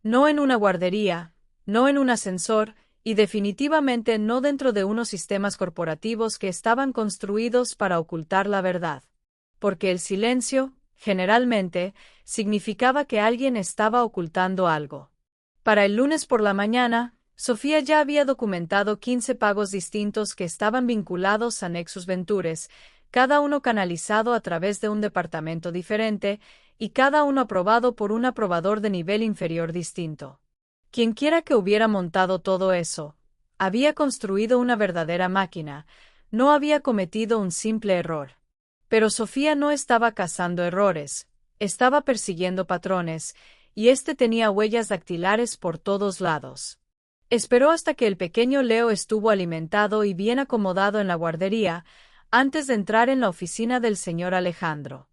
No en una guardería, no en un ascensor, y definitivamente no dentro de unos sistemas corporativos que estaban construidos para ocultar la verdad. Porque el silencio, generalmente, significaba que alguien estaba ocultando algo. Para el lunes por la mañana, Sofía ya había documentado 15 pagos distintos que estaban vinculados a Nexus Ventures, cada uno canalizado a través de un departamento diferente, y cada uno aprobado por un aprobador de nivel inferior distinto. Quienquiera que hubiera montado todo eso, había construido una verdadera máquina, no había cometido un simple error. Pero Sofía no estaba cazando errores, estaba persiguiendo patrones, y este tenía huellas dactilares por todos lados. Esperó hasta que el pequeño Leo estuvo alimentado y bien acomodado en la guardería, antes de entrar en la oficina del señor Alejandro.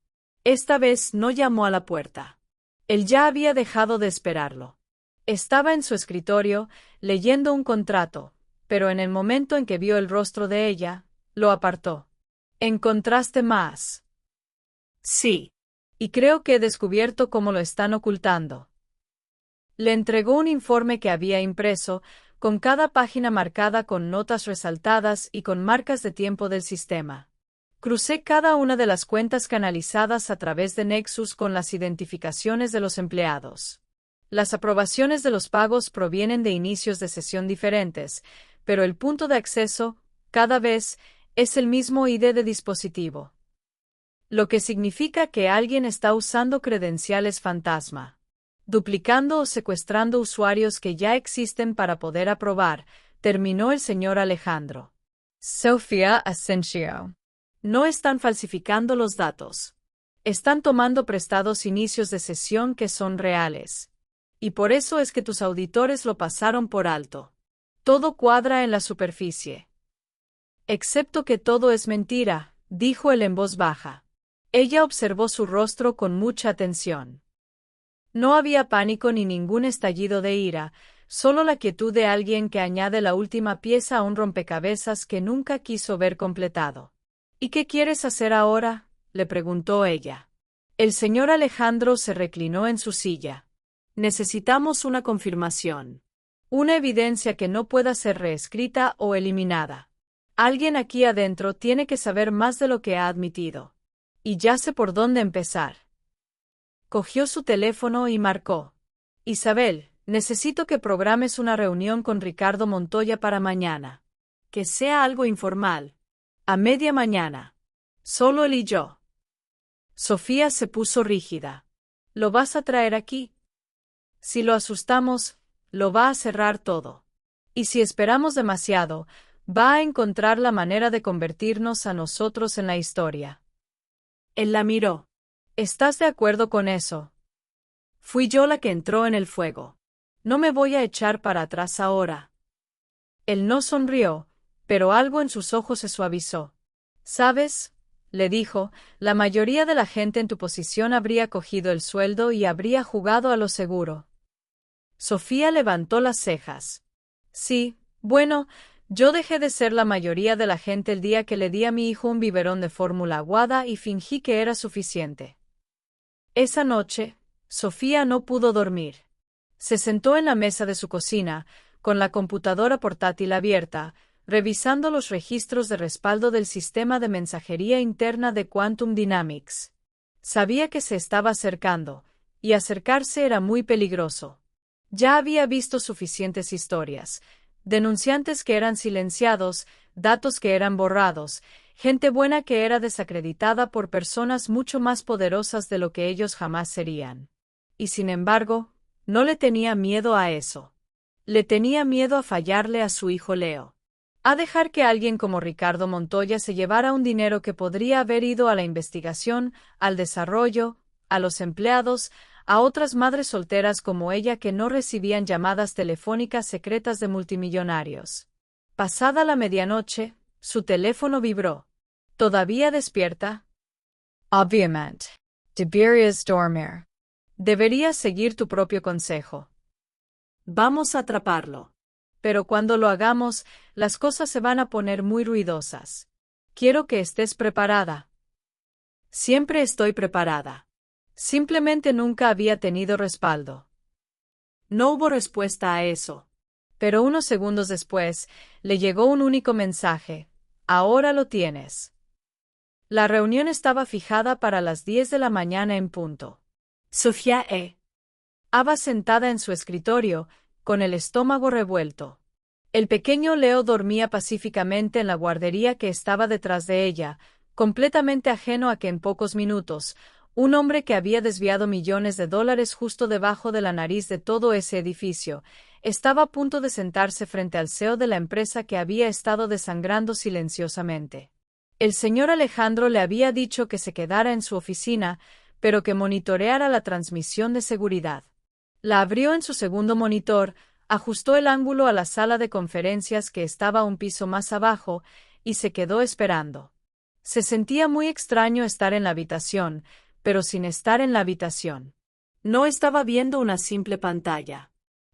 Esta vez no llamó a la puerta. Él ya había dejado de esperarlo. Estaba en su escritorio, leyendo un contrato, pero en el momento en que vio el rostro de ella, lo apartó. ¿Encontraste más? Sí. Y creo que he descubierto cómo lo están ocultando. Le entregó un informe que había impreso, con cada página marcada con notas resaltadas y con marcas de tiempo del sistema. Crucé cada una de las cuentas canalizadas a través de Nexus con las identificaciones de los empleados. Las aprobaciones de los pagos provienen de inicios de sesión diferentes, pero el punto de acceso, cada vez, es el mismo ID de dispositivo. Lo que significa que alguien está usando credenciales fantasma. duplicando o secuestrando usuarios que ya existen para poder aprobar, terminó el señor Alejandro. Sofía Asensio. No están falsificando los datos. Están tomando prestados inicios de sesión que son reales. Y por eso es que tus auditores lo pasaron por alto. Todo cuadra en la superficie. Excepto que todo es mentira, dijo él en voz baja. Ella observó su rostro con mucha atención. No había pánico ni ningún estallido de ira, solo la quietud de alguien que añade la última pieza a un rompecabezas que nunca quiso ver completado. ¿Y qué quieres hacer ahora?, le preguntó ella. El señor Alejandro se reclinó en su silla. Necesitamos una confirmación. Una evidencia que no pueda ser reescrita o eliminada. Alguien aquí adentro tiene que saber más de lo que ha admitido. Y ya sé por dónde empezar. Cogió su teléfono y marcó. Isabel, necesito que programes una reunión con Ricardo Montoya para mañana. Que sea algo informal. A media mañana. Solo él y yo. Sofía se puso rígida. ¿Lo vas a traer aquí? Si lo asustamos, lo va a cerrar todo. Y si esperamos demasiado, va a encontrar la manera de convertirnos a nosotros en la historia. Él la miró. ¿Estás de acuerdo con eso? Fui yo la que entró en el fuego. No me voy a echar para atrás ahora. Él no sonrió, pero algo en sus ojos se suavizó. ¿Sabes?, le dijo, la mayoría de la gente en tu posición habría cogido el sueldo y habría jugado a lo seguro. Sofía levantó las cejas. Sí, bueno, yo dejé de ser la mayoría de la gente el día que le di a mi hijo un biberón de fórmula aguada y fingí que era suficiente. Esa noche, Sofía no pudo dormir. Se sentó en la mesa de su cocina, con la computadora portátil abierta, revisando los registros de respaldo del sistema de mensajería interna de Quantum Dynamics. Sabía que se estaba acercando, y acercarse era muy peligroso. Ya había visto suficientes historias, denunciantes que eran silenciados, datos que eran borrados, gente buena que era desacreditada por personas mucho más poderosas de lo que ellos jamás serían. Y sin embargo, no le tenía miedo a eso. Le tenía miedo a fallarle a su hijo Leo. A dejar que alguien como Ricardo Montoya se llevara un dinero que podría haber ido a la investigación, al desarrollo, a los empleados, a otras madres solteras como ella que no recibían llamadas telefónicas secretas de multimillonarios. Pasada la medianoche, su teléfono vibró. ¿Todavía despierta? Obviamente. Deberías dormir. Deberías seguir tu propio consejo. Vamos a atraparlo. Pero cuando lo hagamos, las cosas se van a poner muy ruidosas. Quiero que estés preparada. Siempre estoy preparada. Simplemente nunca había tenido respaldo. No hubo respuesta a eso. Pero unos segundos después, le llegó un único mensaje. Ahora lo tienes. La reunión estaba fijada para las 10 de la mañana en punto. Sofía Estaba sentada en su escritorio, con el estómago revuelto. El pequeño Leo dormía pacíficamente en la guardería que estaba detrás de ella, completamente ajeno a que en pocos minutos, un hombre que había desviado millones de dólares justo debajo de la nariz de todo ese edificio, estaba a punto de sentarse frente al CEO de la empresa que había estado desangrando silenciosamente. El señor Alejandro le había dicho que se quedara en su oficina, pero que monitoreara la transmisión de seguridad. La abrió en su segundo monitor, ajustó el ángulo a la sala de conferencias que estaba un piso más abajo, y se quedó esperando. Se sentía muy extraño estar en la habitación, pero sin estar en la habitación. No estaba viendo una simple pantalla.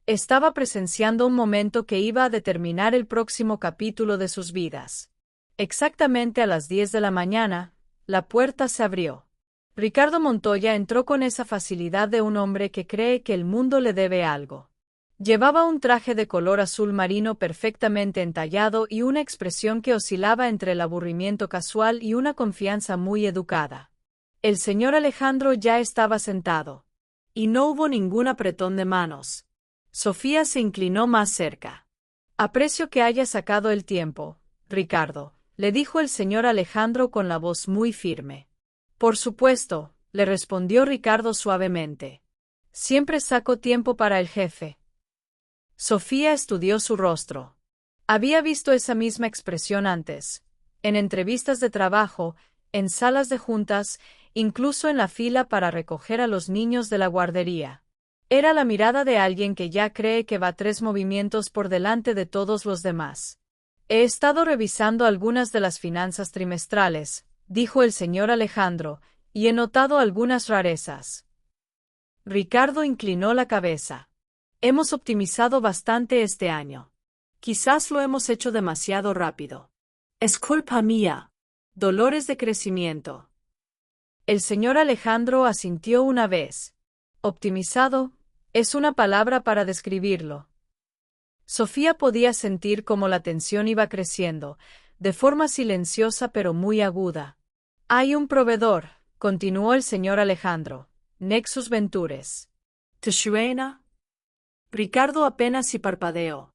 Estaba presenciando un momento que iba a determinar el próximo capítulo de sus vidas. Exactamente a las 10 de la mañana, la puerta se abrió. Ricardo Montoya entró con esa facilidad de un hombre que cree que el mundo le debe algo. Llevaba un traje de color azul marino perfectamente entallado y una expresión que oscilaba entre el aburrimiento casual y una confianza muy educada. El señor Alejandro ya estaba sentado. Y no hubo ningún apretón de manos. Sofía se inclinó más cerca. Aprecio que haya sacado el tiempo, Ricardo, le dijo el señor Alejandro con la voz muy firme. Por supuesto, le respondió Ricardo suavemente. Siempre saco tiempo para el jefe. Sofía estudió su rostro. Había visto esa misma expresión antes, en entrevistas de trabajo, en salas de juntas, incluso en la fila para recoger a los niños de la guardería. Era la mirada de alguien que ya cree que va 3 movimientos por delante de todos los demás. He estado revisando algunas de las finanzas trimestrales, dijo el señor Alejandro, y he notado algunas rarezas. Ricardo inclinó la cabeza. Hemos optimizado bastante este año. Quizás lo hemos hecho demasiado rápido. Es culpa mía. Dolores de crecimiento. El señor Alejandro asintió una vez. Optimizado es una palabra para describirlo. Sofía podía sentir cómo la tensión iba creciendo, de forma silenciosa pero muy aguda. Hay un proveedor, continuó el señor Alejandro. Nexus Ventures. ¿Te suena? Ricardo apenas si parpadeó.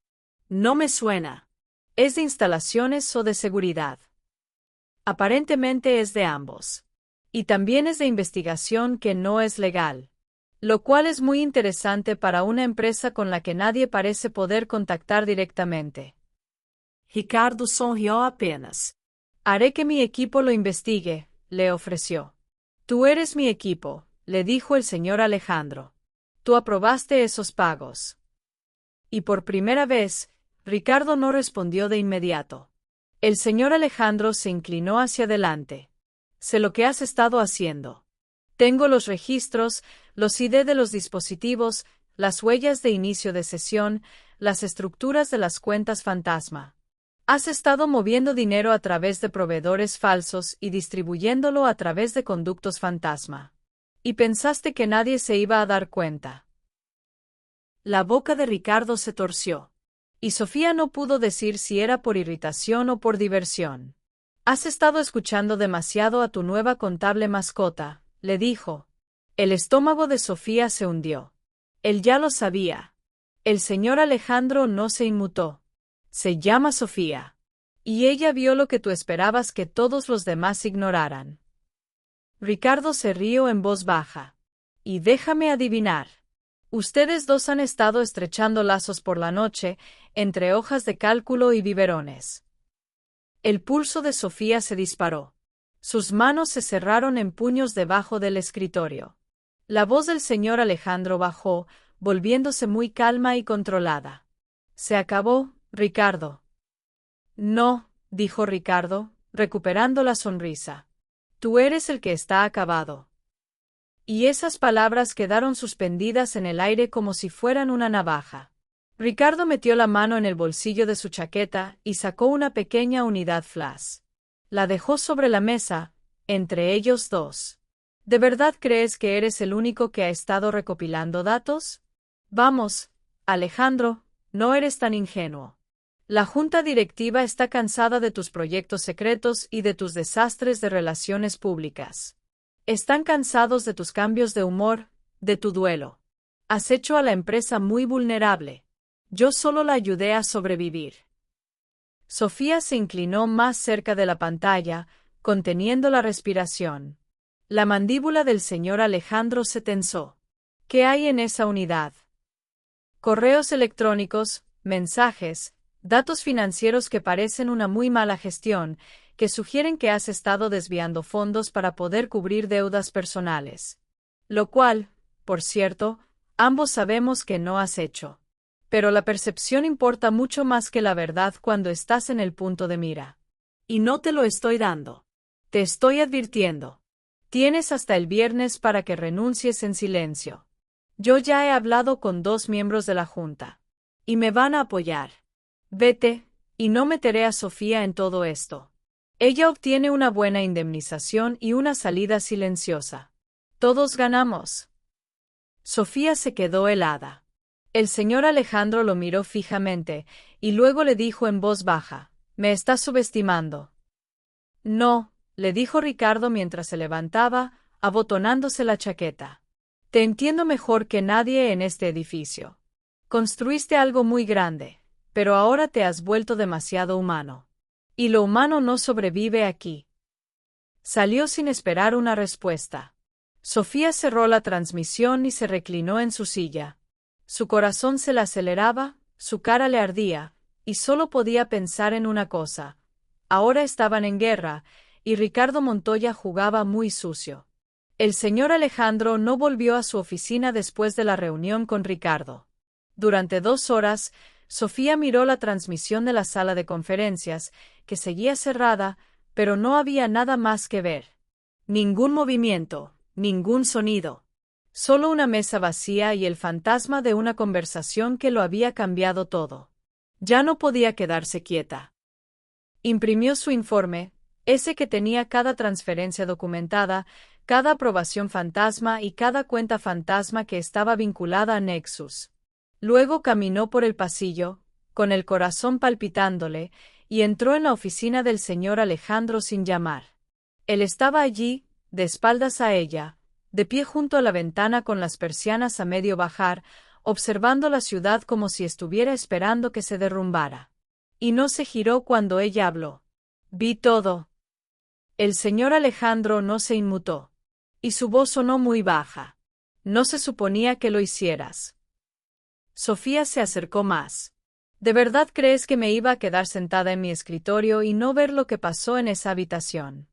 No me suena. ¿Es de instalaciones o de seguridad? Aparentemente es de ambos. Y también es de investigación que no es legal. Lo cual es muy interesante para una empresa con la que nadie parece poder contactar directamente. Ricardo sonrió apenas. Haré que mi equipo lo investigue, le ofreció. Tú eres mi equipo, le dijo el señor Alejandro. Tú aprobaste esos pagos. Y por primera vez, Ricardo no respondió de inmediato. El señor Alejandro se inclinó hacia adelante. Sé lo que has estado haciendo. Tengo los registros, los ID de los dispositivos, las huellas de inicio de sesión, las estructuras de las cuentas fantasma. Has estado moviendo dinero a través de proveedores falsos y distribuyéndolo a través de conductos fantasma. Y pensaste que nadie se iba a dar cuenta. La boca de Ricardo se torció. Y Sofía no pudo decir si era por irritación o por diversión. Has estado escuchando demasiado a tu nueva contable mascota, le dijo. El estómago de Sofía se hundió. Él ya lo sabía. El señor Alejandro no se inmutó. Se llama Sofía. Y ella vio lo que tú esperabas que todos los demás ignoraran. Ricardo se rió en voz baja. Y déjame adivinar. Ustedes dos han estado estrechando lazos por la noche, entre hojas de cálculo y biberones. El pulso de Sofía se disparó. Sus manos se cerraron en puños debajo del escritorio. La voz del señor Alejandro bajó, volviéndose muy calma y controlada. Se acabó, Ricardo. No, dijo Ricardo, recuperando la sonrisa. Tú eres el que está acabado. Y esas palabras quedaron suspendidas en el aire como si fueran una navaja. Ricardo metió la mano en el bolsillo de su chaqueta y sacó una pequeña unidad flash. La dejó sobre la mesa, entre ellos dos. ¿De verdad crees que eres el único que ha estado recopilando datos? Vamos, Alejandro, no eres tan ingenuo. La junta directiva está cansada de tus proyectos secretos y de tus desastres de relaciones públicas. Están cansados de tus cambios de humor, de tu duelo. Has hecho a la empresa muy vulnerable. Yo solo la ayudé a sobrevivir. Sofía se inclinó más cerca de la pantalla, conteniendo la respiración. La mandíbula del señor Alejandro se tensó. ¿Qué hay en esa unidad? Correos electrónicos, mensajes, datos financieros que parecen una muy mala gestión, que sugieren que has estado desviando fondos para poder cubrir deudas personales. Lo cual, por cierto, ambos sabemos que no has hecho. Pero la percepción importa mucho más que la verdad cuando estás en el punto de mira. Y no te lo estoy dando. Te estoy advirtiendo. Tienes hasta el viernes para que renuncies en silencio. Yo ya he hablado con 2 miembros de la junta. Y me van a apoyar. Vete, y no meteré a Sofía en todo esto. Ella obtiene una buena indemnización y una salida silenciosa. Todos ganamos. Sofía se quedó helada. El señor Alejandro lo miró fijamente, y luego le dijo en voz baja, «Me estás subestimando». «No», le dijo Ricardo mientras se levantaba, abotonándose la chaqueta. «Te entiendo mejor que nadie en este edificio. Construiste algo muy grande, pero ahora te has vuelto demasiado humano. Y lo humano no sobrevive aquí». Salió sin esperar una respuesta. Sofía cerró la transmisión y se reclinó en su silla. Su corazón se le aceleraba, su cara le ardía, y solo podía pensar en una cosa. Ahora estaban en guerra, y Ricardo Montoya jugaba muy sucio. El señor Alejandro no volvió a su oficina después de la reunión con Ricardo. Durante 2 horas, Sofía miró la transmisión de la sala de conferencias, que seguía cerrada, pero no había nada más que ver. Ningún movimiento, ningún sonido. Solo una mesa vacía y el fantasma de una conversación que lo había cambiado todo. Ya no podía quedarse quieta. Imprimió su informe, ese que tenía cada transferencia documentada, cada aprobación fantasma y cada cuenta fantasma que estaba vinculada a Nexus. Luego caminó por el pasillo, con el corazón palpitándole, y entró en la oficina del señor Alejandro sin llamar. Él estaba allí, de espaldas a ella, de pie junto a la ventana con las persianas a medio bajar, observando la ciudad como si estuviera esperando que se derrumbara. Y no se giró cuando ella habló. Vi todo. El señor Alejandro no se inmutó. Y su voz sonó muy baja. No se suponía que lo hicieras. Sofía se acercó más. ¿De verdad crees que me iba a quedar sentada en mi escritorio y no ver lo que pasó en esa habitación?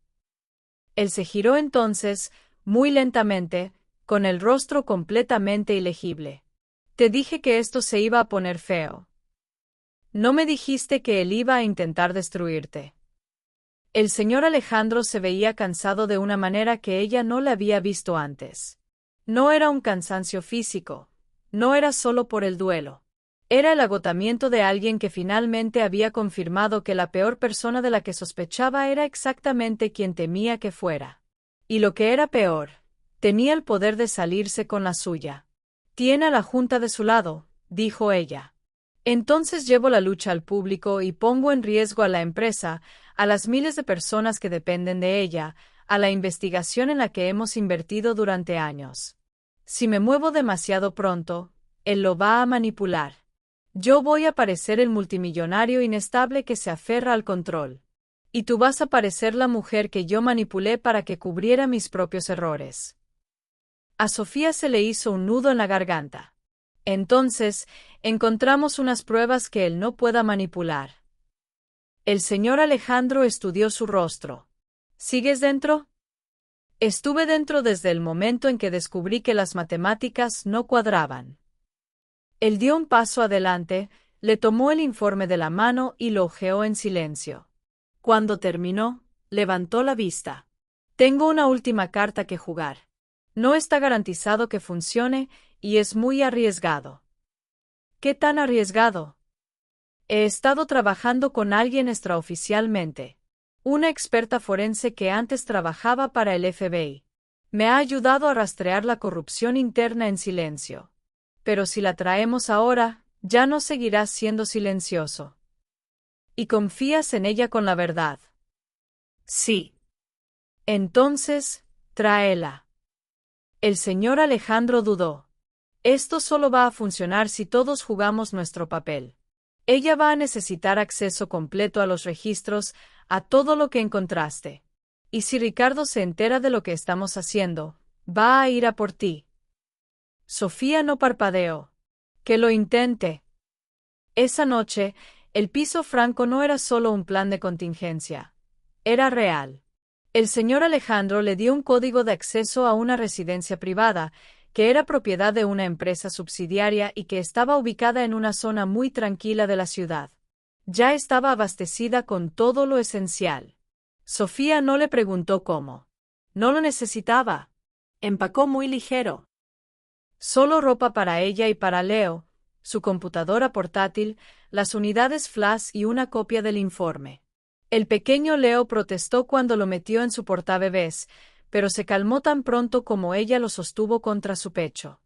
Él se giró entonces, muy lentamente, con el rostro completamente ilegible. Te dije que esto se iba a poner feo. No me dijiste que él iba a intentar destruirte. El señor Alejandro se veía cansado de una manera que ella no le había visto antes. No era un cansancio físico, no era solo por el duelo. Era el agotamiento de alguien que finalmente había confirmado que la peor persona de la que sospechaba era exactamente quien temía que fuera. Y lo que era peor, tenía el poder de salirse con la suya. Tiene a la Junta de su lado, dijo ella. Entonces llevo la lucha al público y pongo en riesgo a la empresa, a las miles de personas que dependen de ella, a la investigación en la que hemos invertido durante años. Si me muevo demasiado pronto, él lo va a manipular. Yo voy a parecer el multimillonario inestable que se aferra al control. Y tú vas a parecer la mujer que yo manipulé para que cubriera mis propios errores. A Sofía se le hizo un nudo en la garganta. Entonces, encontramos unas pruebas que él no pueda manipular. El señor Alejandro estudió su rostro. ¿Sigues dentro? Estuve dentro desde el momento en que descubrí que las matemáticas no cuadraban. Él dio un paso adelante, le tomó el informe de la mano y lo hojeó en silencio. Cuando terminó, levantó la vista. Tengo una última carta que jugar. No está garantizado que funcione y es muy arriesgado. ¿Qué tan arriesgado? He estado trabajando con alguien extraoficialmente. Una experta forense que antes trabajaba para el FBI. Me ha ayudado a rastrear la corrupción interna en silencio. Pero si la traemos ahora, ya no seguirá siendo silencioso. ¿Y confías en ella con la verdad? Sí. Entonces, tráela. El señor Alejandro dudó. Esto solo va a funcionar si todos jugamos nuestro papel. Ella va a necesitar acceso completo a los registros, a todo lo que encontraste. Y si Ricardo se entera de lo que estamos haciendo, va a ir a por ti. Sofía no parpadeó. Que lo intente. Esa noche, el piso franco no era solo un plan de contingencia. Era real. El señor Alejandro le dio un código de acceso a una residencia privada, que era propiedad de una empresa subsidiaria y que estaba ubicada en una zona muy tranquila de la ciudad. Ya estaba abastecida con todo lo esencial. Sofía no le preguntó cómo. No lo necesitaba. Empacó muy ligero. Solo ropa para ella y para Leo, su computadora portátil, las unidades flash y una copia del informe. El pequeño Leo protestó cuando lo metió en su portabebés, pero se calmó tan pronto como ella lo sostuvo contra su pecho.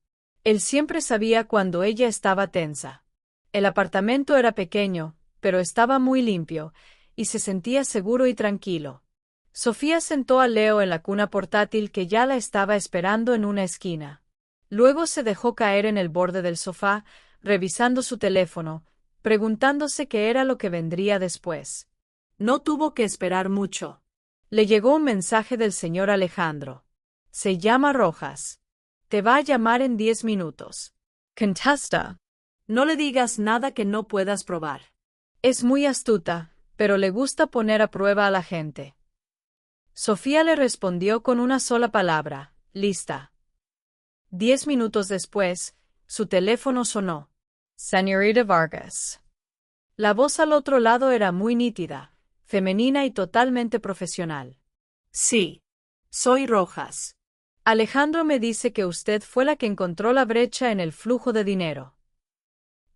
Él siempre sabía cuando ella estaba tensa. El apartamento era pequeño, pero estaba muy limpio, y se sentía seguro y tranquilo. Sofía sentó a Leo en la cuna portátil que ya la estaba esperando en una esquina. Luego se dejó caer en el borde del sofá, revisando su teléfono, preguntándose qué era lo que vendría después. No tuvo que esperar mucho. Le llegó un mensaje del señor Alejandro. Se llama Rojas. Te va a llamar en 10 minutos. Contesta. No le digas nada que no puedas probar. Es muy astuta, pero le gusta poner a prueba a la gente. Sofía le respondió con una sola palabra: lista. 10 minutos después, su teléfono sonó. Señorita Vargas. La voz al otro lado era muy nítida, femenina y totalmente profesional. Sí. Soy Rojas. Alejandro me dice que usted fue la que encontró la brecha en el flujo de dinero.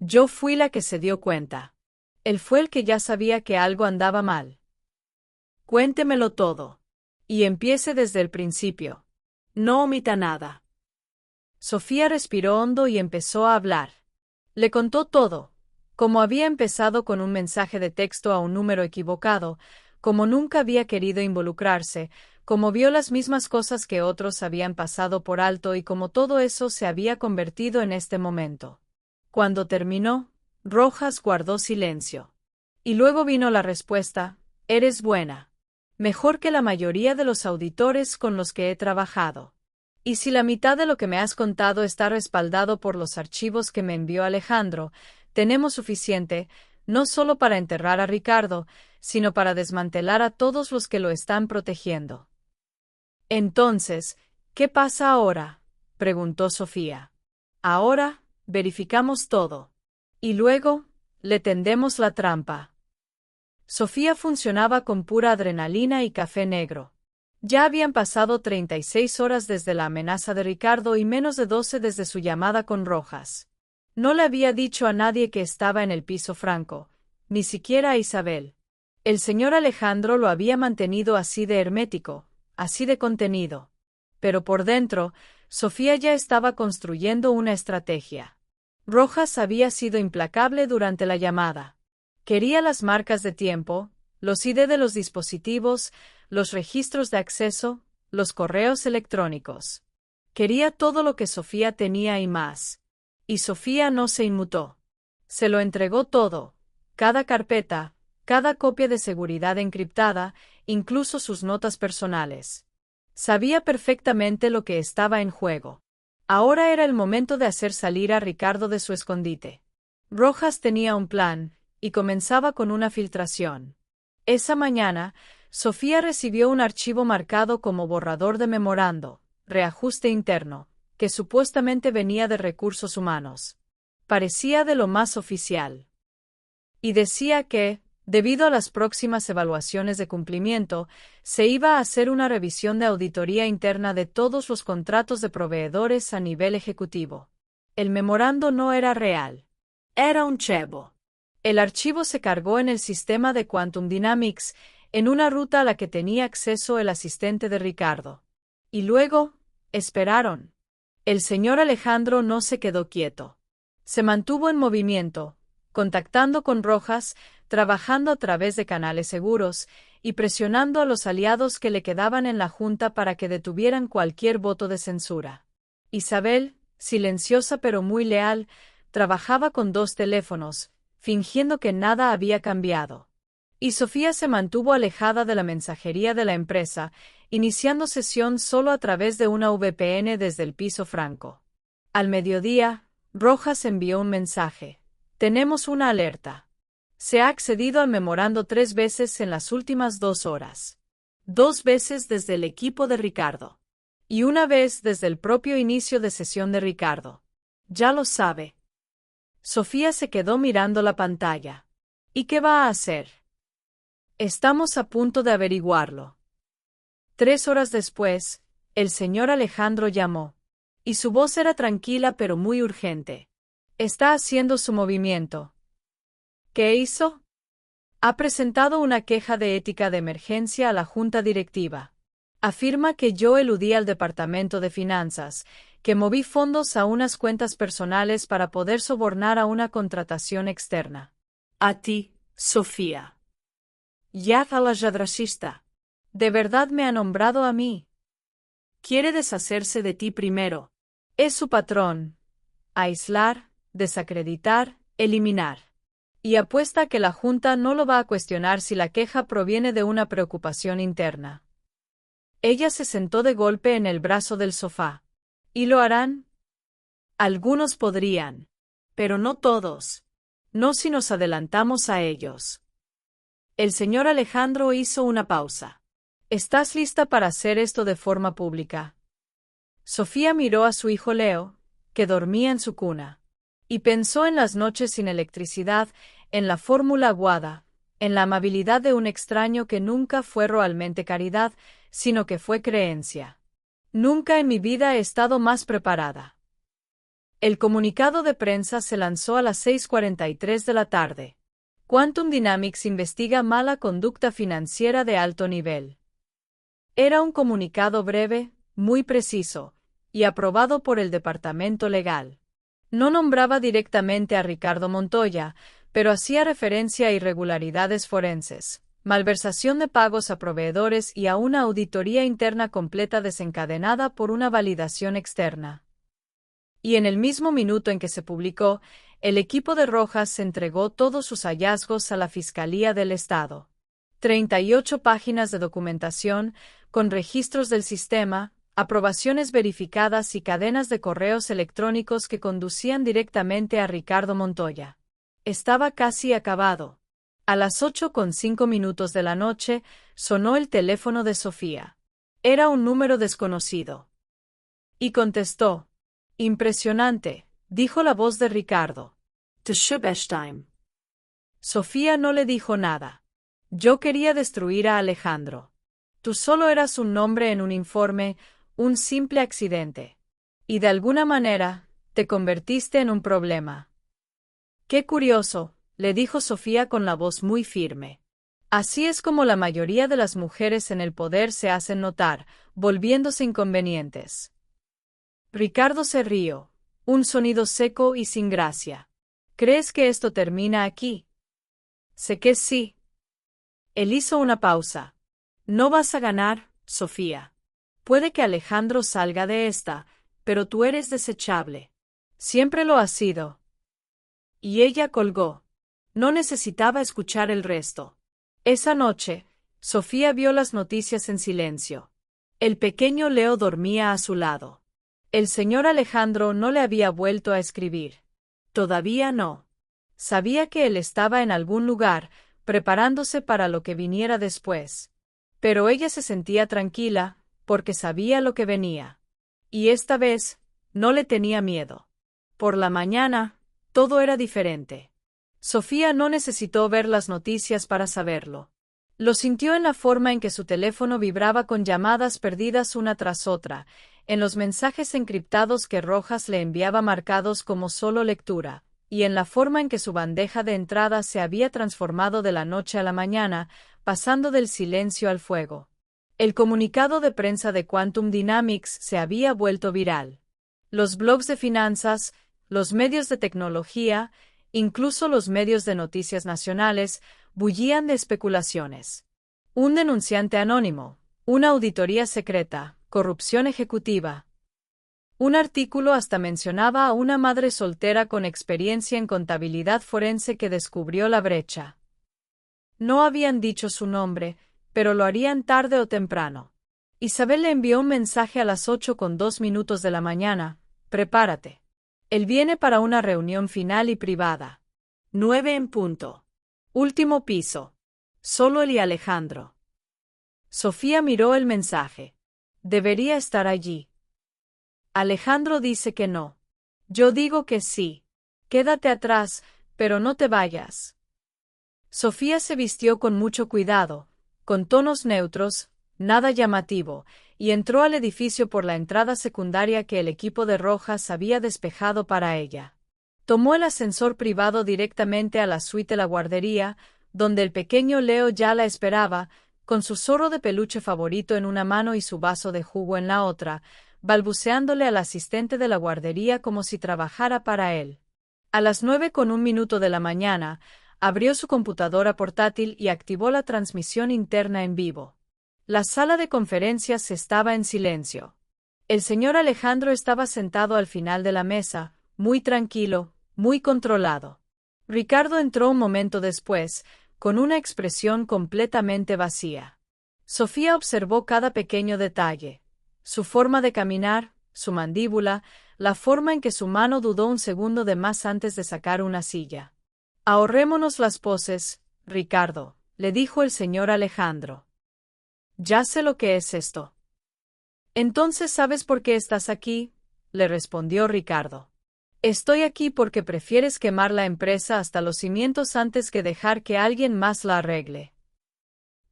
Yo fui la que se dio cuenta. Él fue el que ya sabía que algo andaba mal. Cuéntemelo todo. Y empiece desde el principio. No omita nada. Sofía respiró hondo y empezó a hablar. Le contó todo, como había empezado con un mensaje de texto a un número equivocado, como nunca había querido involucrarse, como vio las mismas cosas que otros habían pasado por alto y como todo eso se había convertido en este momento. Cuando terminó, Rojas guardó silencio. Y luego vino la respuesta: eres buena. Mejor que la mayoría de los auditores con los que he trabajado. Y si la mitad de lo que me has contado está respaldado por los archivos que me envió Alejandro, tenemos suficiente, no solo para enterrar a Ricardo, sino para desmantelar a todos los que lo están protegiendo. Entonces, ¿qué pasa ahora?, preguntó Sofía. Ahora, verificamos todo. Y luego, le tendemos la trampa. Sofía funcionaba con pura adrenalina y café negro. Ya habían pasado 36 horas desde la amenaza de Ricardo y menos de 12 desde su llamada con Rojas. No le había dicho a nadie que estaba en el piso franco, ni siquiera a Isabel. El señor Alejandro lo había mantenido así de hermético, así de contenido. Pero por dentro, Sofía ya estaba construyendo una estrategia. Rojas había sido implacable durante la llamada. Quería las marcas de tiempo, los ID de los dispositivos, los registros de acceso, los correos electrónicos. Quería todo lo que Sofía tenía y más. Y Sofía no se inmutó. Se lo entregó todo, cada carpeta, cada copia de seguridad encriptada, incluso sus notas personales. Sabía perfectamente lo que estaba en juego. Ahora era el momento de hacer salir a Ricardo de su escondite. Rojas tenía un plan, y comenzaba con una filtración. Esa mañana, Sofía recibió un archivo marcado como borrador de memorando, reajuste interno, que supuestamente venía de recursos humanos. Parecía de lo más oficial. Y decía que, debido a las próximas evaluaciones de cumplimiento, se iba a hacer una revisión de auditoría interna de todos los contratos de proveedores a nivel ejecutivo. El memorando no era real. Era un chebo. El archivo se cargó en el sistema de Quantum Dynamics, en una ruta a la que tenía acceso el asistente de Ricardo. Y luego, esperaron. El señor Alejandro no se quedó quieto. Se mantuvo en movimiento, contactando con Rojas, trabajando a través de canales seguros, y presionando a los aliados que le quedaban en la Junta para que detuvieran cualquier voto de censura. Isabel, silenciosa pero muy leal, trabajaba con 2 teléfonos, fingiendo que nada había cambiado. Y Sofía se mantuvo alejada de la mensajería de la empresa, iniciando sesión solo a través de una VPN desde el piso franco. Al mediodía, Rojas envió un mensaje. Tenemos una alerta. Se ha accedido al memorando 3 veces en las últimas 2 horas. 2 veces desde el equipo de Ricardo. Y una vez desde el propio inicio de sesión de Ricardo. Ya lo sabe. Sofía se quedó mirando la pantalla. ¿Y qué va a hacer? Estamos a punto de averiguarlo. 3 horas después, el señor Alejandro llamó. Y su voz era tranquila pero muy urgente. Está haciendo su movimiento. ¿Qué hizo? Ha presentado una queja de ética de emergencia a la junta directiva. Afirma que yo eludí al departamento de finanzas, que moví fondos a unas cuentas personales para poder sobornar a una contratación externa. A ti, Sofía. Yaz a la yadrashista. ¿De verdad me ha nombrado a mí? Quiere deshacerse de ti primero. Es su patrón. Aislar, desacreditar, eliminar. Y apuesta a que la Junta no lo va a cuestionar si la queja proviene de una preocupación interna. Ella se sentó de golpe en el brazo del sofá. ¿Y lo harán? Algunos podrían. Pero no todos. No si nos adelantamos a ellos. El señor Alejandro hizo una pausa. ¿Estás lista para hacer esto de forma pública? Sofía miró a su hijo Leo, que dormía en su cuna, y pensó en las noches sin electricidad, en la fórmula aguada, en la amabilidad de un extraño que nunca fue realmente caridad, sino que fue creencia. Nunca en mi vida he estado más preparada. El comunicado de prensa se lanzó a las 6:43 de la tarde. Quantum Dynamics investiga mala conducta financiera de alto nivel. Era un comunicado breve, muy preciso, y aprobado por el departamento legal. No nombraba directamente a Ricardo Montoya, pero hacía referencia a irregularidades forenses, malversación de pagos a proveedores y a una auditoría interna completa desencadenada por una validación externa. Y en el mismo minuto en que se publicó, el equipo de Rojas entregó todos sus hallazgos a la Fiscalía del Estado. 38 páginas de documentación, con registros del sistema, aprobaciones verificadas y cadenas de correos electrónicos que conducían directamente a Ricardo Montoya. Estaba casi acabado. A las 8:05 de la noche, sonó el teléfono de Sofía. Era un número desconocido. Y contestó. Impresionante, dijo la voz de Ricardo. The Schubestheim. Sofía no le dijo nada. Yo quería destruir a Alejandro. Tú solo eras un nombre en un informe, un simple accidente. Y de alguna manera, te convertiste en un problema. Qué curioso, le dijo Sofía con la voz muy firme. Así es como la mayoría de las mujeres en el poder se hacen notar, volviéndose inconvenientes. Ricardo se rió, un sonido seco y sin gracia. ¿Crees que esto termina aquí? Sé que sí. Él hizo una pausa. No vas a ganar, Sofía. Puede que Alejandro salga de esta, pero tú eres desechable. Siempre lo has sido. Y ella colgó. No necesitaba escuchar el resto. Esa noche, Sofía vio las noticias en silencio. El pequeño Leo dormía a su lado. El señor Alejandro no le había vuelto a escribir. Todavía no. Sabía que él estaba en algún lugar, preparándose para lo que viniera después. Pero ella se sentía tranquila, porque sabía lo que venía. Y esta vez, no le tenía miedo. Por la mañana, todo era diferente. Sofía no necesitó ver las noticias para saberlo. Lo sintió en la forma en que su teléfono vibraba con llamadas perdidas una tras otra, en los mensajes encriptados que Rojas le enviaba marcados como solo lectura, y en la forma en que su bandeja de entrada se había transformado de la noche a la mañana, pasando del silencio al fuego. El comunicado de prensa de Quantum Dynamics se había vuelto viral. Los blogs de finanzas, los medios de tecnología, incluso los medios de noticias nacionales, bullían de especulaciones. Un denunciante anónimo, una auditoría secreta, corrupción ejecutiva. Un artículo hasta mencionaba a una madre soltera con experiencia en contabilidad forense que descubrió la brecha. No habían dicho su nombre, pero lo harían tarde o temprano. Isabel le envió un mensaje a las 8:02 de la mañana. Prepárate. Él viene para una reunión final y privada. 9 en punto. Último piso. Solo él y Alejandro. Sofía miró el mensaje. Debería estar allí. Alejandro dice que no. Yo digo que sí. Quédate atrás, pero no te vayas. Sofía se vistió con mucho cuidado, con tonos neutros, nada llamativo, y entró al edificio por la entrada secundaria que el equipo de Rojas había despejado para ella. Tomó el ascensor privado directamente a la suite de la guardería, donde el pequeño Leo ya la esperaba, con su zorro de peluche favorito en una mano y su vaso de jugo en la otra, balbuceándole al asistente de la guardería como si trabajara para él. A las 9:01 de la mañana, abrió su computadora portátil y activó la transmisión interna en vivo. La sala de conferencias estaba en silencio. El señor Alejandro estaba sentado al final de la mesa, muy tranquilo, muy controlado. Ricardo entró un momento después, con una expresión completamente vacía. Sofía observó cada pequeño detalle: su forma de caminar, su mandíbula, la forma en que su mano dudó un segundo de más antes de sacar una silla. Ahorrémonos las poses, Ricardo, le dijo el señor Alejandro. Ya sé lo que es esto. Entonces ¿sabes por qué estás aquí?, le respondió Ricardo. Estoy aquí porque prefieres quemar la empresa hasta los cimientos antes que dejar que alguien más la arregle.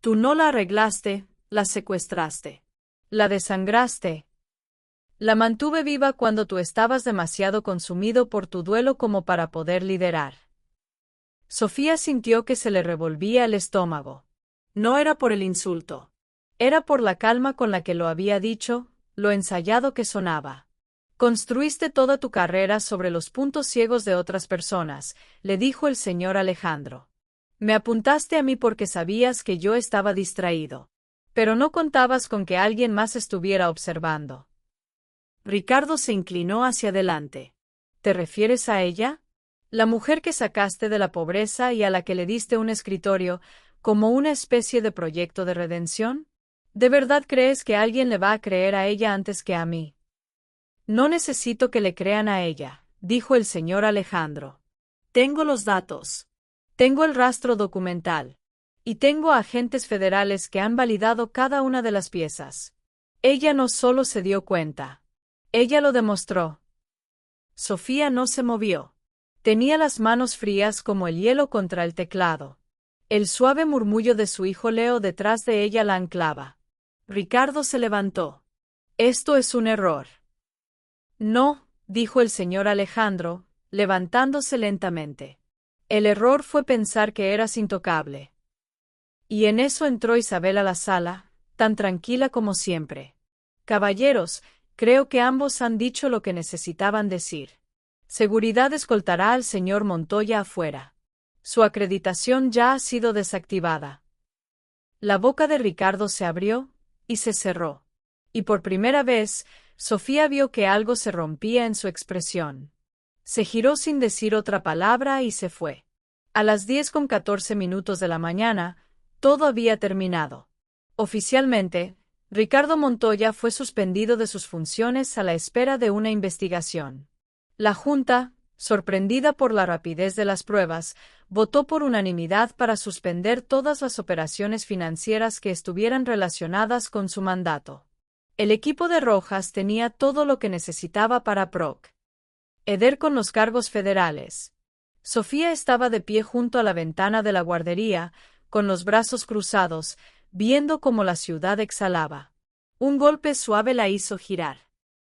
Tú no la arreglaste, la secuestraste. La desangraste. La mantuve viva cuando tú estabas demasiado consumido por tu duelo como para poder liderar. Sofía sintió que se le revolvía el estómago. No era por el insulto. Era por la calma con la que lo había dicho, lo ensayado que sonaba. Construiste toda tu carrera sobre los puntos ciegos de otras personas, le dijo el señor Alejandro. Me apuntaste a mí porque sabías que yo estaba distraído. Pero no contabas con que alguien más estuviera observando. Ricardo se inclinó hacia adelante. ¿Te refieres a ella? La mujer que sacaste de la pobreza y a la que le diste un escritorio, como una especie de proyecto de redención. ¿De verdad crees que alguien le va a creer a ella antes que a mí? No necesito que le crean a ella, dijo el señor Alejandro. Tengo los datos. Tengo el rastro documental. Y tengo agentes federales que han validado cada una de las piezas. Ella no solo se dio cuenta. Ella lo demostró. Sofía no se movió. Tenía las manos frías como el hielo contra el teclado. El suave murmullo de su hijo Leo detrás de ella la anclaba. Ricardo se levantó. Esto es un error. No, dijo el señor Alejandro, levantándose lentamente. El error fue pensar que eras intocable. Y en eso entró Isabel a la sala, tan tranquila como siempre. Caballeros, creo que ambos han dicho lo que necesitaban decir. Seguridad escoltará al señor Montoya afuera. Su acreditación ya ha sido desactivada. La boca de Ricardo se abrió y se cerró. Y por primera vez, Sofía vio que algo se rompía en su expresión. Se giró sin decir otra palabra y se fue. A las 10:14 de la mañana, todo había terminado. Oficialmente, Ricardo Montoya fue suspendido de sus funciones a la espera de una investigación. La Junta, sorprendida por la rapidez de las pruebas, votó por unanimidad para suspender todas las operaciones financieras que estuvieran relacionadas con su mandato. El equipo de Rojas tenía todo lo que necesitaba para proceder con los cargos federales. Sofía estaba de pie junto a la ventana de la guardería, con los brazos cruzados, viendo cómo la ciudad exhalaba. Un golpe suave la hizo girar.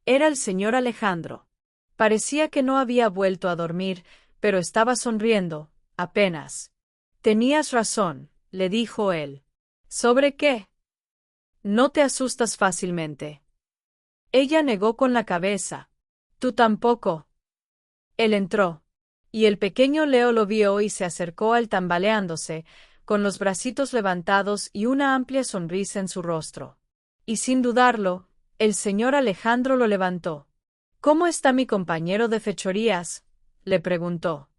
Era el señor Alejandro. Parecía que no había vuelto a dormir, pero estaba sonriendo, apenas. Tenías razón, le dijo él. ¿Sobre qué? No te asustas fácilmente. Ella negó con la cabeza. Tú tampoco. Él entró. Y el pequeño Leo lo vio y se acercó a él tambaleándose, con los bracitos levantados y una amplia sonrisa en su rostro. Y sin dudarlo, el señor Alejandro lo levantó. ¿Cómo está mi compañero de fechorías?, le preguntó.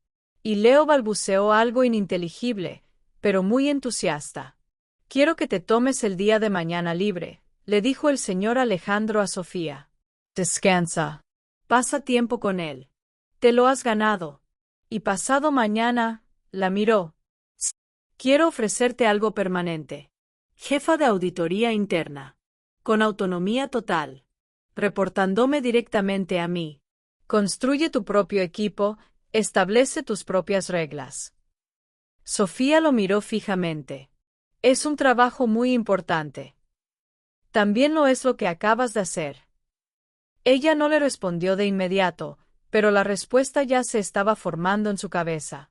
Y Leo balbuceó algo ininteligible, pero muy entusiasta. Quiero que te tomes el día de mañana libre, le dijo el señor Alejandro a Sofía. Descansa. Pasa tiempo con él. Te lo has ganado. Y pasado mañana, la miró. Quiero ofrecerte algo permanente. Jefa de auditoría interna. Con autonomía total. Reportándome directamente a mí. Construye tu propio equipo, establece tus propias reglas. Sofía lo miró fijamente. Es un trabajo muy importante. También lo es lo que acabas de hacer. Ella no le respondió de inmediato, pero la respuesta ya se estaba formando en su cabeza.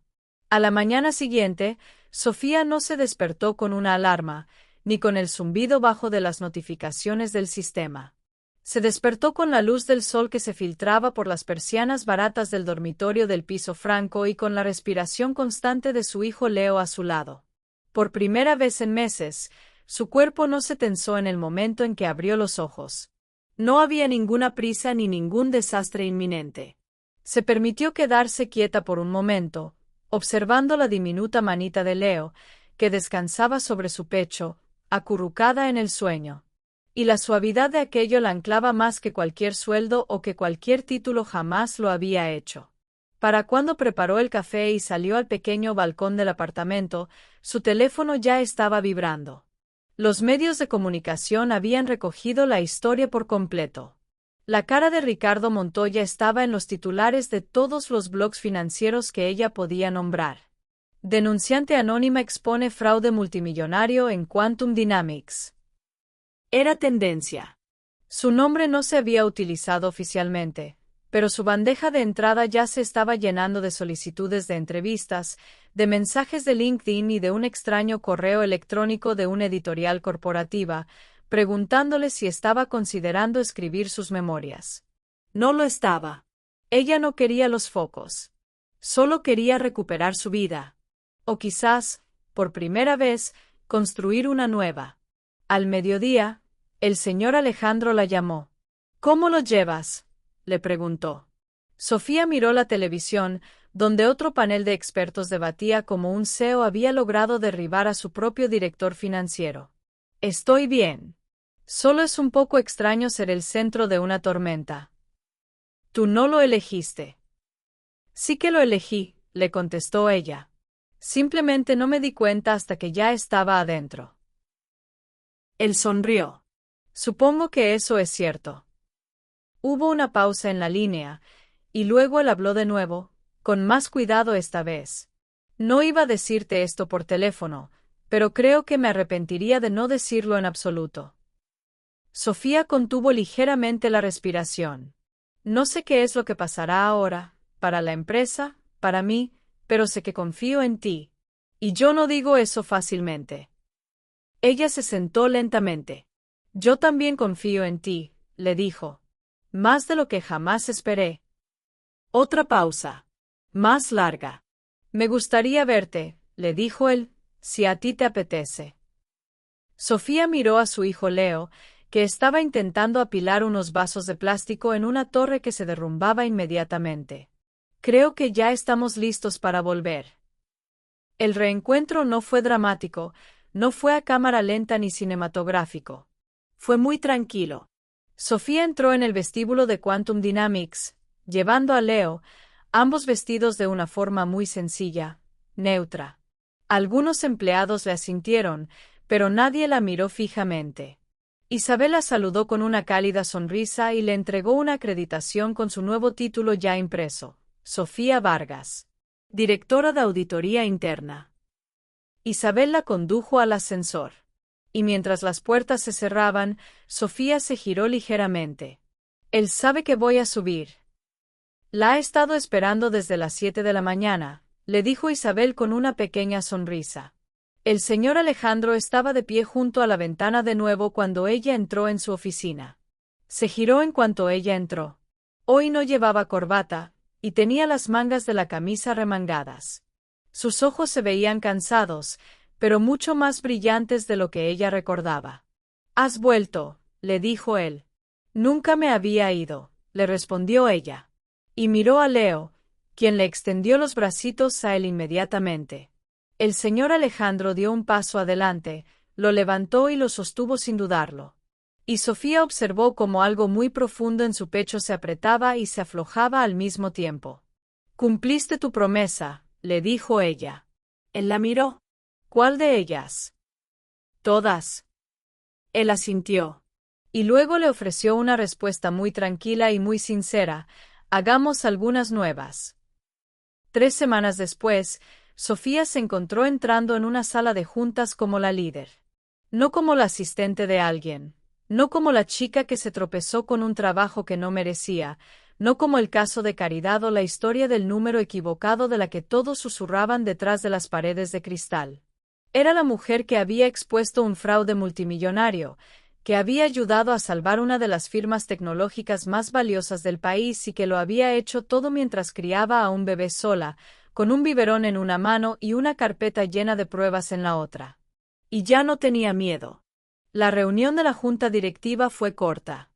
A la mañana siguiente, Sofía no se despertó con una alarma, ni con el zumbido bajo de las notificaciones del sistema. Se despertó con la luz del sol que se filtraba por las persianas baratas del dormitorio del piso franco y con la respiración constante de su hijo Leo a su lado. Por primera vez en meses, su cuerpo no se tensó en el momento en que abrió los ojos. No había ninguna prisa ni ningún desastre inminente. Se permitió quedarse quieta por un momento, observando la diminuta manita de Leo, que descansaba sobre su pecho, acurrucada en el sueño. Y la suavidad de aquello la anclaba más que cualquier sueldo o que cualquier título jamás lo había hecho. Para cuando preparó el café y salió al pequeño balcón del apartamento, su teléfono ya estaba vibrando. Los medios de comunicación habían recogido la historia por completo. La cara de Ricardo Montoya estaba en los titulares de todos los blogs financieros que ella podía nombrar. Denunciante anónima expone fraude multimillonario en Quantum Dynamics. Era tendencia. Su nombre no se había utilizado oficialmente, pero su bandeja de entrada ya se estaba llenando de solicitudes de entrevistas, de mensajes de LinkedIn y de un extraño correo electrónico de una editorial corporativa, preguntándole si estaba considerando escribir sus memorias. No lo estaba. Ella no quería los focos. Solo quería recuperar su vida. O quizás, por primera vez, construir una nueva. Al mediodía, el señor Alejandro la llamó. ¿Cómo lo llevas?, le preguntó. Sofía miró la televisión, donde otro panel de expertos debatía cómo un CEO había logrado derribar a su propio director financiero. Estoy bien. Solo es un poco extraño ser el centro de una tormenta. Tú no lo elegiste. Sí que lo elegí, le contestó ella. Simplemente no me di cuenta hasta que ya estaba adentro. Él sonrió. Supongo que eso es cierto. Hubo una pausa en la línea, y luego él habló de nuevo, con más cuidado esta vez. No iba a decirte esto por teléfono, pero creo que me arrepentiría de no decirlo en absoluto. Sofía contuvo ligeramente la respiración. No sé qué es lo que pasará ahora, para la empresa, para mí, pero sé que confío en ti. Y yo no digo eso fácilmente. Ella se sentó lentamente. Yo también confío en ti, le dijo. Más de lo que jamás esperé. Otra pausa. Más larga. Me gustaría verte, le dijo él, si a ti te apetece. Sofía miró a su hijo Leo, que estaba intentando apilar unos vasos de plástico en una torre que se derrumbaba inmediatamente. Creo que ya estamos listos para volver. El reencuentro no fue dramático, no fue a cámara lenta ni cinematográfico. Fue muy tranquilo. Sofía entró en el vestíbulo de Quantum Dynamics, llevando a Leo, ambos vestidos de una forma muy sencilla, neutra. Algunos empleados le asintieron, pero nadie la miró fijamente. Isabel la saludó con una cálida sonrisa y le entregó una acreditación con su nuevo título ya impreso, Sofía Vargas, directora de Auditoría Interna. Isabel la condujo al ascensor. Y mientras las puertas se cerraban, Sofía se giró ligeramente. Él sabe que voy a subir. La ha estado esperando desde las 7 de la mañana, le dijo Isabel con una pequeña sonrisa. El señor Alejandro estaba de pie junto a la ventana de nuevo cuando ella entró en su oficina. Se giró en cuanto ella entró. Hoy no llevaba corbata, y tenía las mangas de la camisa remangadas. Sus ojos se veían cansados, pero mucho más brillantes de lo que ella recordaba. «Has vuelto», le dijo él. «Nunca me había ido», le respondió ella. Y miró a Leo, quien le extendió los bracitos a él inmediatamente. El señor Alejandro dio un paso adelante, lo levantó y lo sostuvo sin dudarlo. Y Sofía observó cómo algo muy profundo en su pecho se apretaba y se aflojaba al mismo tiempo. «Cumpliste tu promesa», le dijo ella. Él la miró. «¿Cuál de ellas?» «Todas». Él asintió. Y luego le ofreció una respuesta muy tranquila y muy sincera: «Hagamos algunas nuevas». 3 semanas después, Sofía se encontró entrando en una sala de juntas como la líder. No como la asistente de alguien. No como la chica que se tropezó con un trabajo que no merecía. No como el caso de Caridad o la historia del número equivocado de la que todos susurraban detrás de las paredes de cristal. Era la mujer que había expuesto un fraude multimillonario, que había ayudado a salvar una de las firmas tecnológicas más valiosas del país y que lo había hecho todo mientras criaba a un bebé sola, con un biberón en una mano y una carpeta llena de pruebas en la otra. Y ya no tenía miedo. La reunión de la junta directiva fue corta.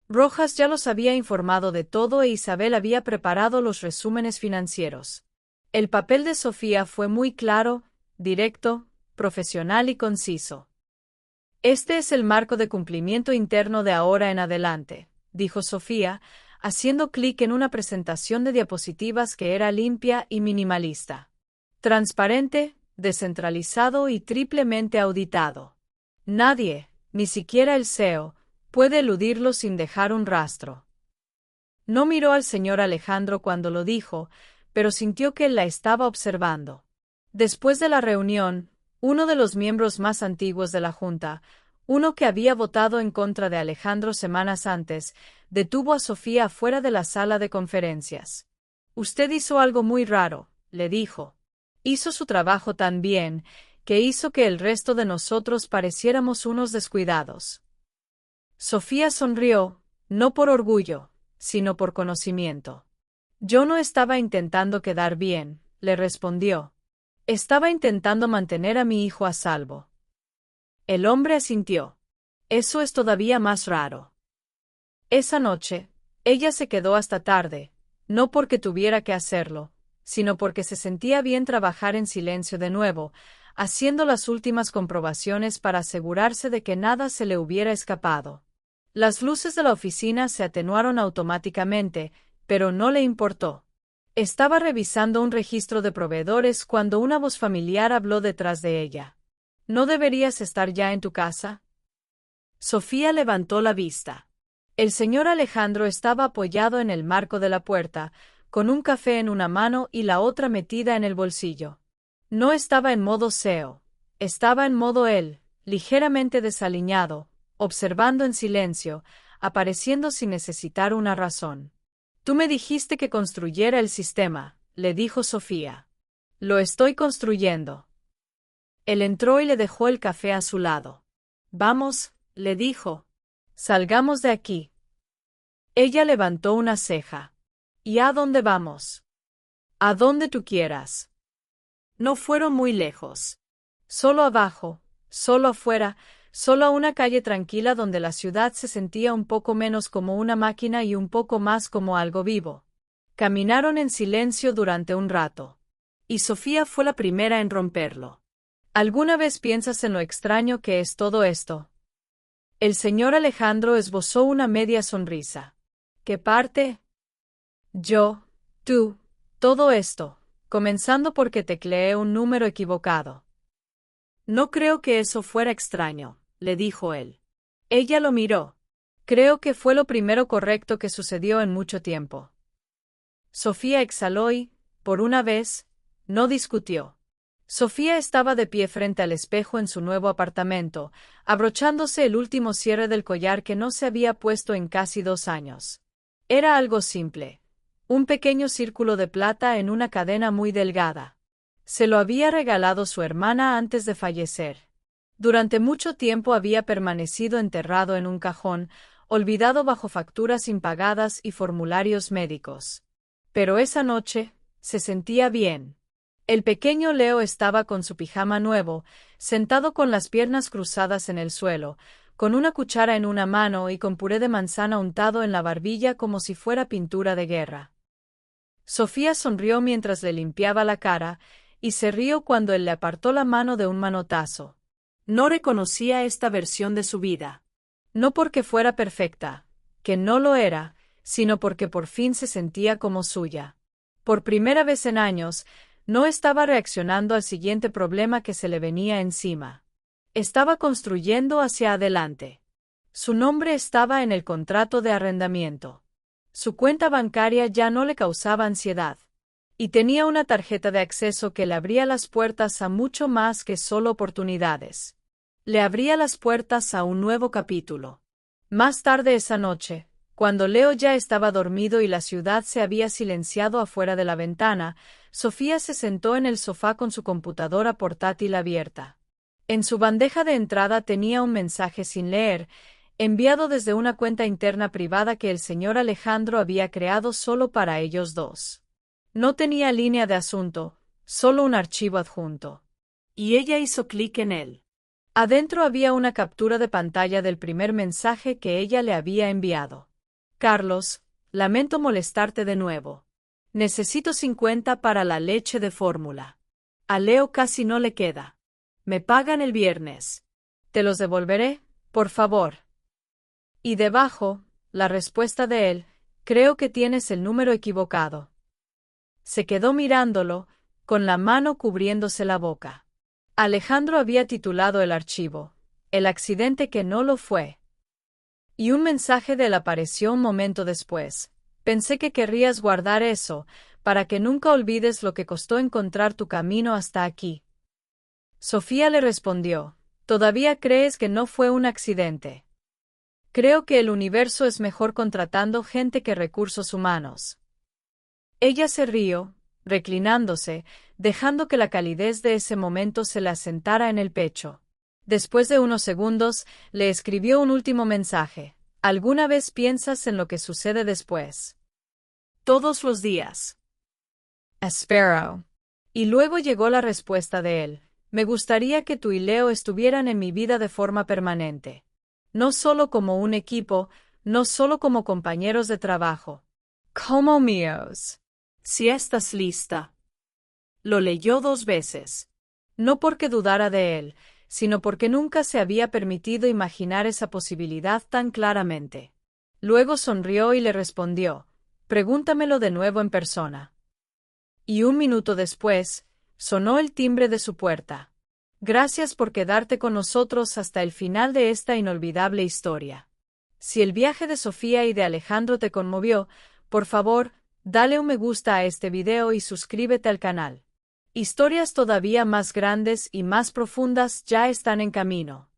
Rojas ya los había informado de todo e Isabel había preparado los resúmenes financieros. El papel de Sofía fue muy claro, directo, profesional y conciso. Este es el marco de cumplimiento interno de ahora en adelante, dijo Sofía, haciendo clic en una presentación de diapositivas que era limpia y minimalista. Transparente, descentralizado y triplemente auditado. Nadie, ni siquiera el CEO, puede eludirlo sin dejar un rastro. No miró al señor Alejandro cuando lo dijo, pero sintió que él la estaba observando. Después de la reunión, uno de los miembros más antiguos de la Junta, uno que había votado en contra de Alejandro semanas antes, detuvo a Sofía fuera de la sala de conferencias. «Usted hizo algo muy raro», le dijo. «Hizo su trabajo tan bien, que hizo que el resto de nosotros pareciéramos unos descuidados». Sofía sonrió, no por orgullo, sino por conocimiento. «Yo no estaba intentando quedar bien», le respondió. «Estaba intentando mantener a mi hijo a salvo». El hombre asintió. «Eso es todavía más raro». Esa noche, ella se quedó hasta tarde, no porque tuviera que hacerlo, sino porque se sentía bien trabajar en silencio de nuevo, haciendo las últimas comprobaciones para asegurarse de que nada se le hubiera escapado. Las luces de la oficina se atenuaron automáticamente, pero no le importó. Estaba revisando un registro de proveedores cuando una voz familiar habló detrás de ella. «¿No deberías estar ya en tu casa?» Sofía levantó la vista. El señor Alejandro estaba apoyado en el marco de la puerta, con un café en una mano y la otra metida en el bolsillo. No estaba en modo CEO, estaba en modo él, ligeramente desaliñado, observando en silencio, apareciendo sin necesitar una razón. «Tú me dijiste que construyera el sistema», le dijo Sofía. «Lo estoy construyendo». Él entró y le dejó el café a su lado. «Vamos», le dijo. «Salgamos de aquí». Ella levantó una ceja. «¿Y a dónde vamos?» «A donde tú quieras». No fueron muy lejos. Solo abajo, solo afuera, solo a una calle tranquila donde la ciudad se sentía un poco menos como una máquina y un poco más como algo vivo. Caminaron en silencio durante un rato. Y Sofía fue la primera en romperlo. «¿Alguna vez piensas en lo extraño que es todo esto?» El señor Alejandro esbozó una media sonrisa. «¿Qué parte?» «Yo, tú, todo esto, comenzando porque tecleé un número equivocado». «No creo que eso fuera extraño», le dijo él. Ella lo miró. «Creo que fue lo primero correcto que sucedió en mucho tiempo». Sofía exhaló y, por una vez, no discutió. Sofía estaba de pie frente al espejo en su nuevo apartamento, abrochándose el último cierre del collar que no se había puesto en casi 2 años. Era algo simple. Un pequeño círculo de plata en una cadena muy delgada. Se lo había regalado su hermana antes de fallecer. Durante mucho tiempo había permanecido enterrado en un cajón, olvidado bajo facturas impagadas y formularios médicos. Pero esa noche, se sentía bien. El pequeño Leo estaba con su pijama nuevo, sentado con las piernas cruzadas en el suelo, con una cuchara en una mano y con puré de manzana untado en la barbilla como si fuera pintura de guerra. Sofía sonrió mientras le limpiaba la cara, y se rió cuando él le apartó la mano de un manotazo. No reconocía esta versión de su vida. No porque fuera perfecta, que no lo era, sino porque por fin se sentía como suya. Por primera vez en años, no estaba reaccionando al siguiente problema que se le venía encima. Estaba construyendo hacia adelante. Su nombre estaba en el contrato de arrendamiento. Su cuenta bancaria ya no le causaba ansiedad. Y tenía una tarjeta de acceso que le abría las puertas a mucho más que solo oportunidades. Le abría las puertas a un nuevo capítulo. Más tarde esa noche, cuando Leo ya estaba dormido y la ciudad se había silenciado afuera de la ventana, Sofía se sentó en el sofá con su computadora portátil abierta. En su bandeja de entrada tenía un mensaje sin leer, enviado desde una cuenta interna privada que el señor Alejandro había creado solo para ellos dos. No tenía línea de asunto, solo un archivo adjunto. Y ella hizo clic en él. Adentro había una captura de pantalla del primer mensaje que ella le había enviado. «Carlos, lamento molestarte de nuevo. Necesito 50 para la leche de fórmula. A Leo casi no le queda. Me pagan el viernes. Te los devolveré, por favor. Y debajo, la respuesta de él, creo que tienes el número equivocado. Se quedó mirándolo, con la mano cubriéndose la boca. Alejandro había titulado el archivo, El accidente que no lo fue. Y un mensaje de él apareció un momento después. Pensé que querrías guardar eso, para que nunca olvides lo que costó encontrar tu camino hasta aquí. Sofía le respondió, ¿todavía crees que no fue un accidente? Creo que el universo es mejor contratando gente que recursos humanos. Ella se rió, reclinándose, dejando que la calidez de ese momento se le asentara en el pecho. Después de unos segundos, le escribió un último mensaje. ¿Alguna vez piensas en lo que sucede después? Todos los días. Espero. Y luego llegó la respuesta de él. Me gustaría que tú y Leo estuvieran en mi vida de forma permanente. No solo como un equipo, no solo como compañeros de trabajo. Como míos. Si estás lista. Lo leyó 2 veces. No porque dudara de él, sino porque nunca se había permitido imaginar esa posibilidad tan claramente. Luego sonrió y le respondió, pregúntamelo de nuevo en persona. Y 1 minuto después, sonó el timbre de su puerta. Gracias por quedarte con nosotros hasta el final de esta inolvidable historia. Si el viaje de Sofía y de Alejandro te conmovió, por favor, dale un me gusta a este video y suscríbete al canal. Historias todavía más grandes y más profundas ya están en camino.